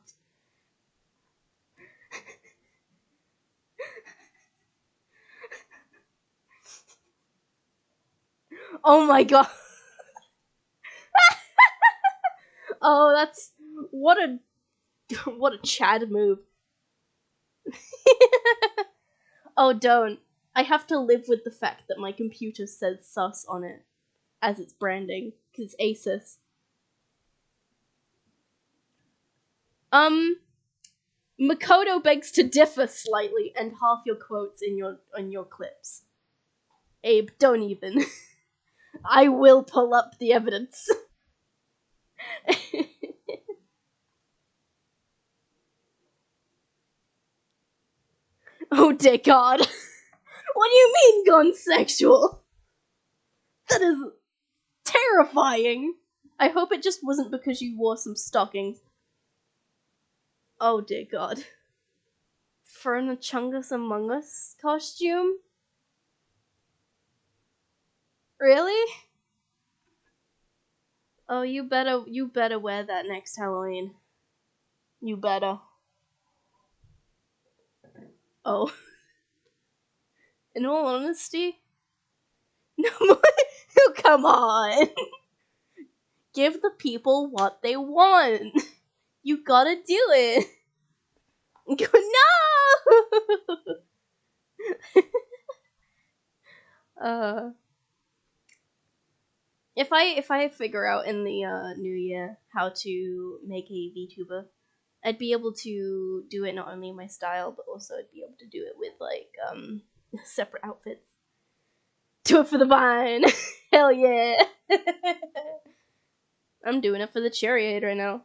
Oh my God. Oh, that's what a Chad move. Oh, don't. I have to live with the fact that my computer says sus on it as its branding, because it's Asus. Makoto begs to differ slightly, and half your quotes in your clips. Abe, don't even. I will pull up the evidence. Oh dear God. What do you mean gone sexual? That is terrifying. I hope it just wasn't because you wore some stockings. Oh dear God. For an Chungus Among Us costume? Really? Oh, you better wear that next Halloween. You better. Oh. In all honesty? No, come on. Give the people what they want. You gotta do it. No. If I figure out in the new year how to make a VTuber, I'd be able to do it not only in my style, but also I'd be able to do it with like separate outfits. Do it for the vine. Hell yeah. I'm doing it for the chariot right now.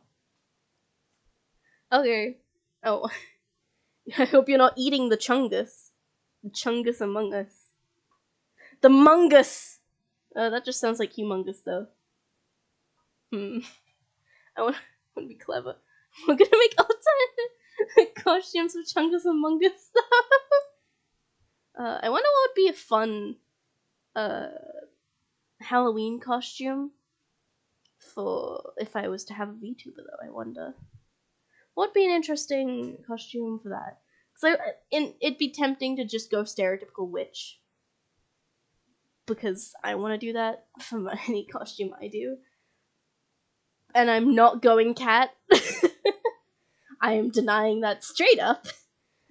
Okay. Oh. I hope you're not eating the chungus. The chungus Among Us. The mungus! That just sounds like humongous, though. I want to be clever. We're gonna make alternate costumes of Chungus Among Us. I wonder what would be a fun Halloween costume for if I was to have a VTuber, though. I wonder what would be an interesting costume for that. So it'd be tempting to just go stereotypical witch, because I want to do that for any costume I do. And I'm not going cat. I am denying that straight up.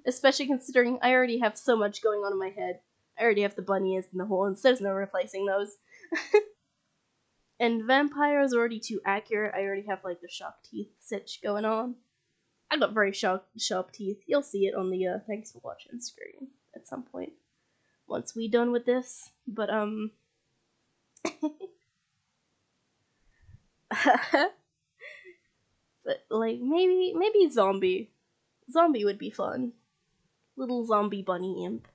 Especially considering I already have so much going on in my head. I already have the bunny ears and the horns. There's no replacing those. And vampire is already too accurate. I already have like the shark teeth sitch going on. I got very sharp teeth. You'll see it on the thanks for watching screen at some point once we done with this. But but like maybe zombie would be fun. Little zombie bunny imp.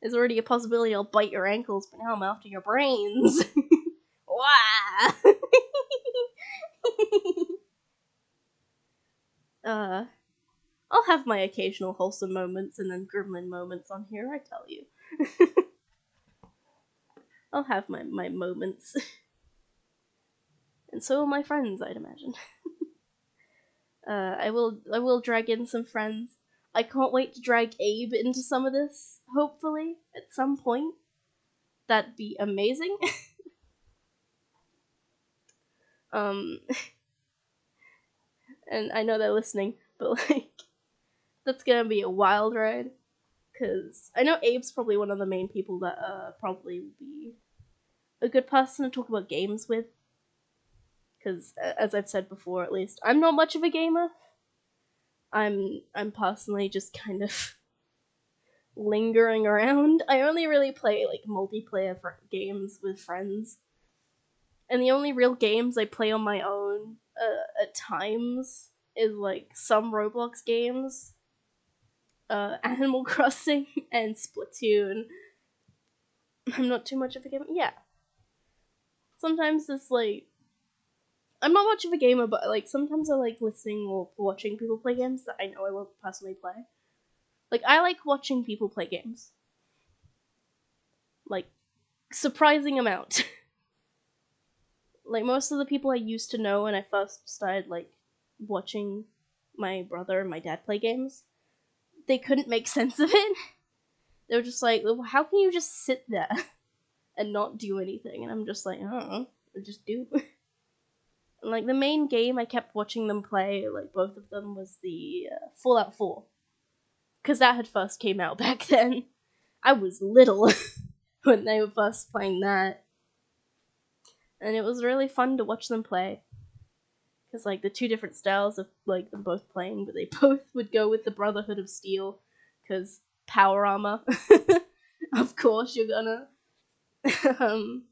There's already a possibility I'll bite your ankles, but now I'm after your brains. Wow. I'll have my occasional wholesome moments and then gremlin moments on here, I tell you. I'll have my moments. And so will my friends, I'd imagine. I will drag in some friends. I can't wait to drag Abe into some of this, hopefully, at some point. That'd be amazing. And I know they're listening, but like, that's gonna be a wild ride. Cause I know Abe's probably one of the main people that probably would be a good person to talk about games with. Cause as I've said before, at least I'm not much of a gamer. I'm personally just kind of lingering around. I only really play like multiplayer games with friends, and the only real games I play on my own at times is like some Roblox games, Animal Crossing, and Splatoon. I'm not too much of a gamer. Yeah. Sometimes it's like I'm not much of a gamer, but like sometimes I like listening or watching people play games that I know I won't personally play. Like I like watching people play games. Like surprising amount. Like, most of the people I used to know when I first started, like, watching my brother and my dad play games, they couldn't make sense of it. They were just like, how can you just sit there and not do anything? And I'm just like, I don't know, I just do. And, like, the main game I kept watching them play, like, both of them, was the Fallout 4. Because that had first came out back then. I was little when they were first playing that. And it was really fun to watch them play. Because, like, the two different styles of, like, them both playing, but they both would go with the Brotherhood of Steel. Because power armor. Of course you're gonna. um,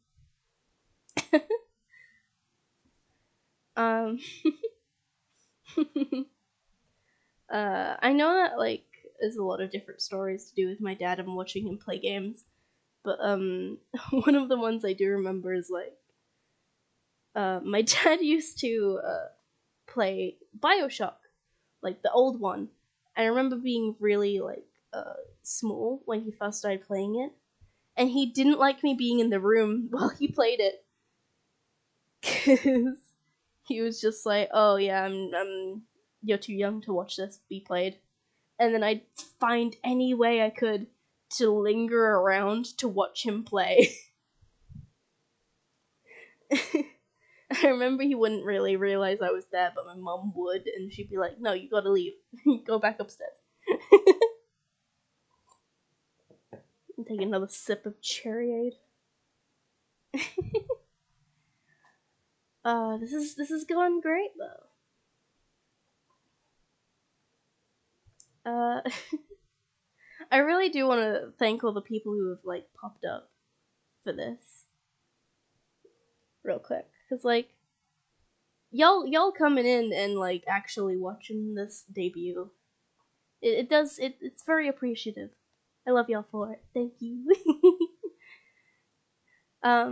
um, I know that, like, there's a lot of different stories to do with my dad and watching him play games. But, one of the ones I do remember is, like, my dad used to, play Bioshock, like, the old one. I remember being really, like, small when he first started playing it. And he didn't like me being in the room while he played it. Cause he was just like, oh yeah, you're too young to watch this be played. And then I'd find any way I could to linger around to watch him play. I remember he wouldn't really realize I was there, but my mom would, and she'd be like, no, you gotta leave. Go back upstairs. And take another sip of cherryade. This is going great though. I really do want to thank all the people who have, like, popped up for this real quick, because, like, y'all coming in and, like, actually watching this debut, it's very appreciative. I love y'all for it. Thank you. I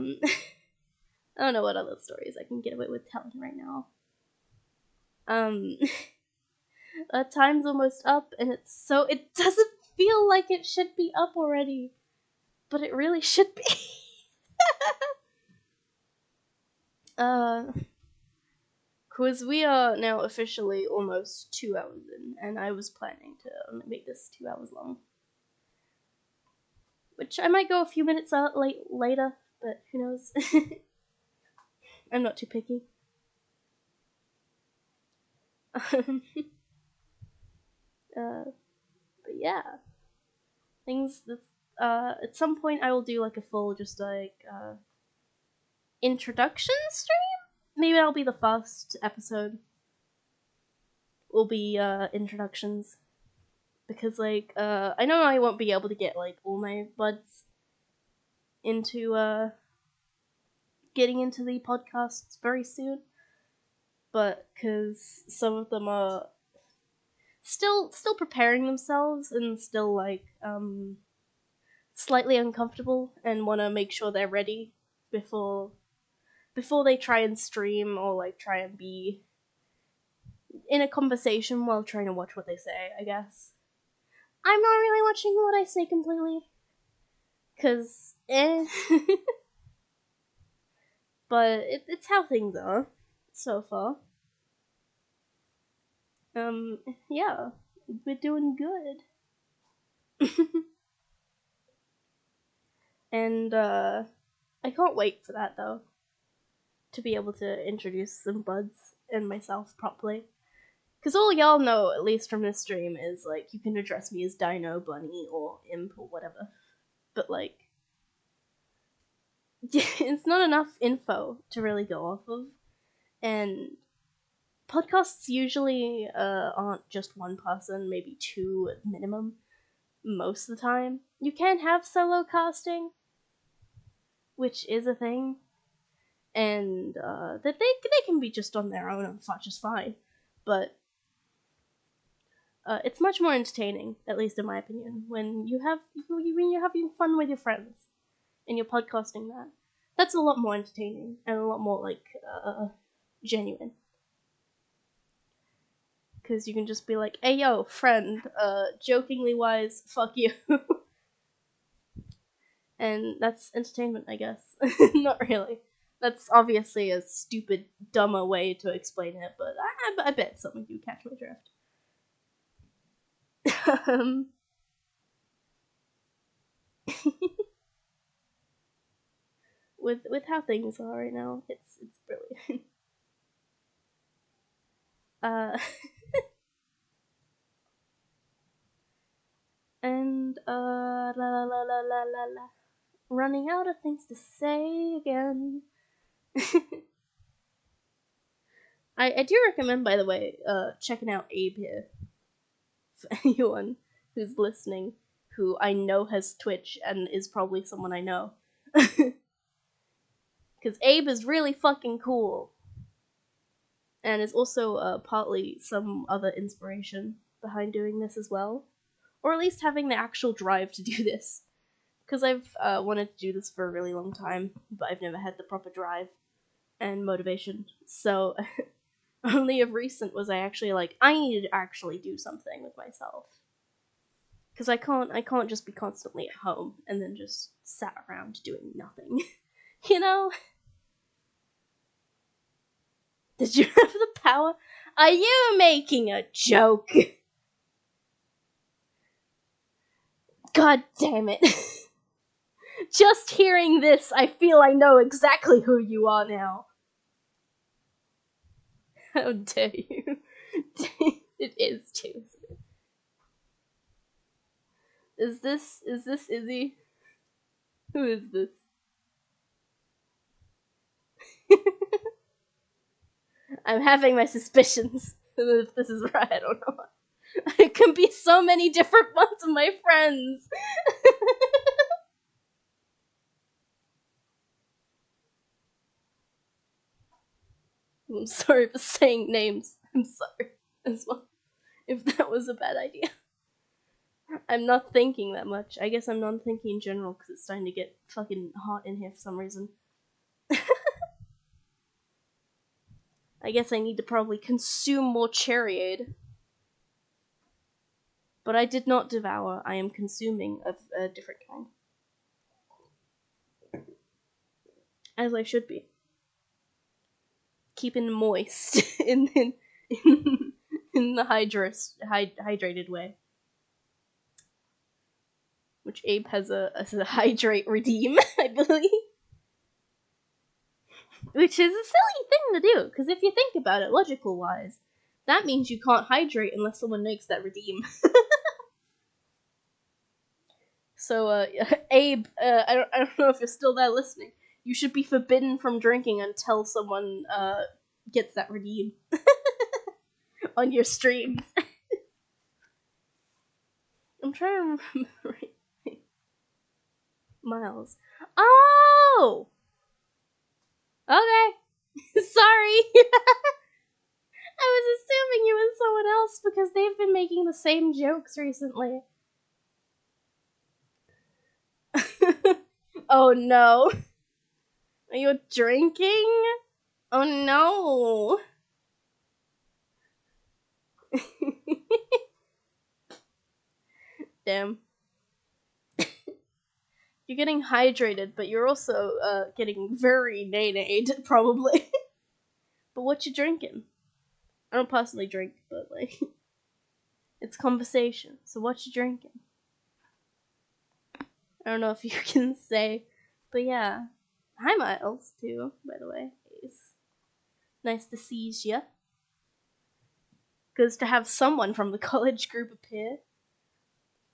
don't know what other stories I can get away with telling right now. Time's almost up, and it doesn't feel like it should be up already, but it really should be. Cause we are now officially almost 2 hours in, and I was planning to only make this 2 hours long. Which I might go a few minutes later, but who knows. I'm not too picky. But yeah. At some point I will do, like, a full, just, like, introduction stream? Maybe that'll be the first episode. Will be, introductions. Because, like, I know I won't be able to get, like, all my buds into, getting into the podcasts very soon. But, because some of them are still preparing themselves and still, like, slightly uncomfortable and want to make sure they're ready before they try and stream or, like, try and be in a conversation while trying to watch what they say, I guess. I'm not really watching what I say completely. Cause, but it's how things are, so far. Yeah, we're doing good. And, I can't wait for that, though. To be able to introduce some buds and myself properly. Because all y'all know, at least from this stream, is, like, you can address me as Dino, Bunny, or Imp, or whatever. But, like, it's not enough info to really go off of. And podcasts usually aren't just one person, maybe two at minimum, most of the time. You can have solo casting, which is a thing. And that they can be just on their own and just fine. But it's much more entertaining, at least in my opinion, when you're having fun with your friends and you're podcasting that. That's a lot more entertaining and a lot more, like, genuine. Because you can just be like, hey yo, friend, jokingly wise, fuck you. And that's entertainment, I guess. Not really. That's obviously a stupid, dumber way to explain it, but I bet some of you catch my drift. With how things are right now, it's brilliant. And la la la la la la la. Running out of things to say again. I do recommend, by the way, checking out Abe here. For anyone who's listening, who I know has Twitch and is probably someone I know. Because Abe is really fucking cool. And is also partly some other inspiration behind doing this as well. Or at least having the actual drive to do this. Because I've wanted to do this for a really long time, but I've never had the proper drive and motivation. So only of recent was I actually like, I need to actually do something with myself. Because I can't just be constantly at home and then just sat around doing nothing. You know? Did you have the power? Are you making a joke? God damn it. Just hearing this, I feel I know exactly who you are now. How dare you? It is Tuesday. Is this Izzy? Who is this? I'm having my suspicions. If this is right, I don't know. It can be so many different ones of my friends. I'm sorry for saying names. I'm sorry as well. If that was a bad idea. I'm not thinking that much. I guess I'm not thinking in general because it's starting to get fucking hot in here for some reason. I guess I need to probably consume more cherryade. But I did not devour. I am consuming of a different kind. As I should be. Keeping moist in the hydrated way. Which Abe has a hydrate redeem, I believe. Which is a silly thing to do, because if you think about it, logical-wise, that means you can't hydrate unless someone makes that redeem. So, Abe, I don't know if you're still there listening. You should be forbidden from drinking until someone gets that redeem on your streams. I'm trying to remember. Miles. Oh! Okay. Sorry. I was assuming you was someone else because they've been making the same jokes recently. Oh no. Are you drinking? Oh no. Damn. You're getting hydrated, but you're also getting very nay-nayed, probably. But what you drinking? I don't personally drink, but like, it's conversation. So what you drinking? I don't know if you can say, but yeah. Hi, Miles, too, by the way. It's nice to see ya. Because to have someone from the college group appear.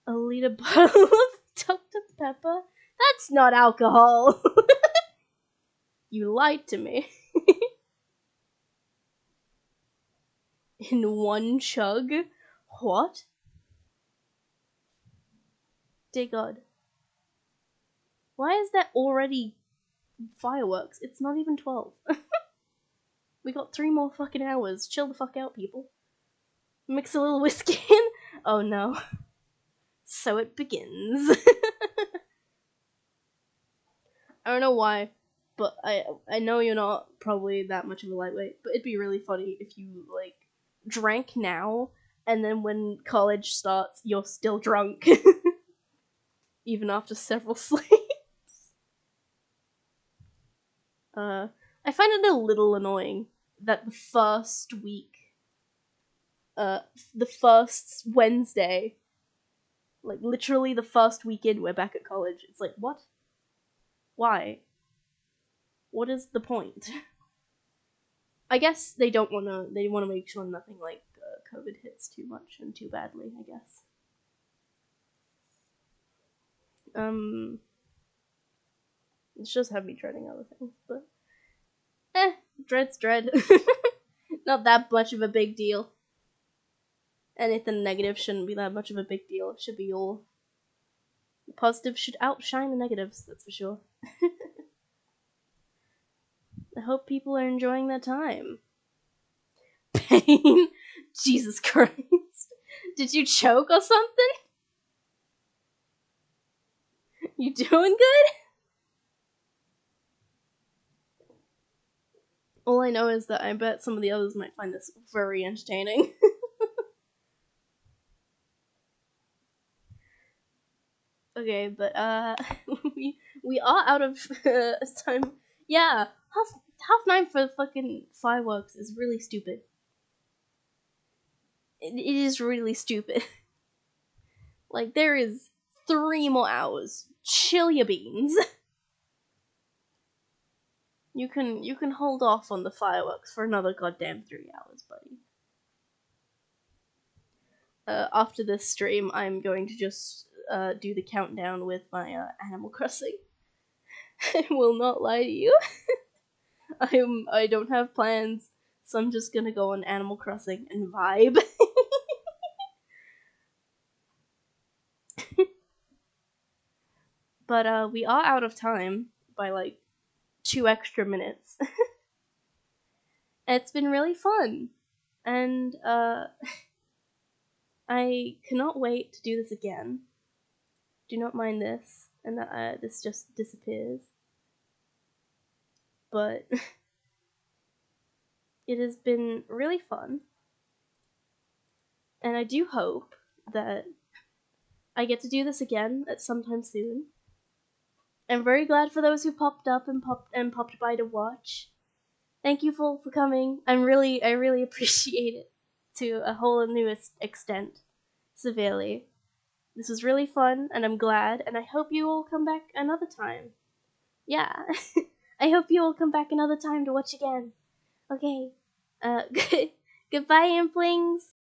A liter bottle of Dr. Pepper? That's not alcohol! You lied to me. In one chug? What? Dear God. Why is that already fireworks? It's not even 12. We got 3 more fucking hours. Chill the fuck out, people. Mix a little whiskey in? Oh no. So it begins. I don't know why, but I know you're not probably that much of a lightweight, but it'd be really funny if you, like, drank now, and then when college starts, you're still drunk. Even after several sleeps. I find it a little annoying that the first week, the first Wednesday, like literally the first weekend we're back at college, it's like, what? Why? What is the point? I guess they want to make sure nothing like COVID hits too much and too badly, I guess. It's just had me dreading other things, but dread's dread. Not that much of a big deal. Anything negative shouldn't be that much of a big deal. It should be all. The positives should outshine the negatives, that's for sure. I hope people are enjoying their time. Pain? Jesus Christ. Did you choke or something? You doing good? All I know is that I bet some of the others might find this very entertaining. Okay, but we are out of time. Yeah, half 9 for fucking fireworks is really stupid. It is really stupid. Like, there is 3 more hours. Chill your beans. You can hold off on the fireworks for another goddamn 3 hours, buddy. After this stream, I'm going to just do the countdown with my Animal Crossing. I will not lie to you. I don't have plans, so I'm just gonna go on Animal Crossing and vibe. But we are out of time by like 2 extra minutes. It's been really fun, and I cannot wait to do this again. Do not mind this, and this just disappears. But it has been really fun, and I do hope that I get to do this again at some time soon. I'm very glad for those who popped up and popped by to watch. Thank you for coming. I really appreciate it to a whole new extent. Severely. This was really fun, and I'm glad, and I hope you all come back another time. Yeah. I hope you all come back another time to watch again. Okay. Goodbye, Implings.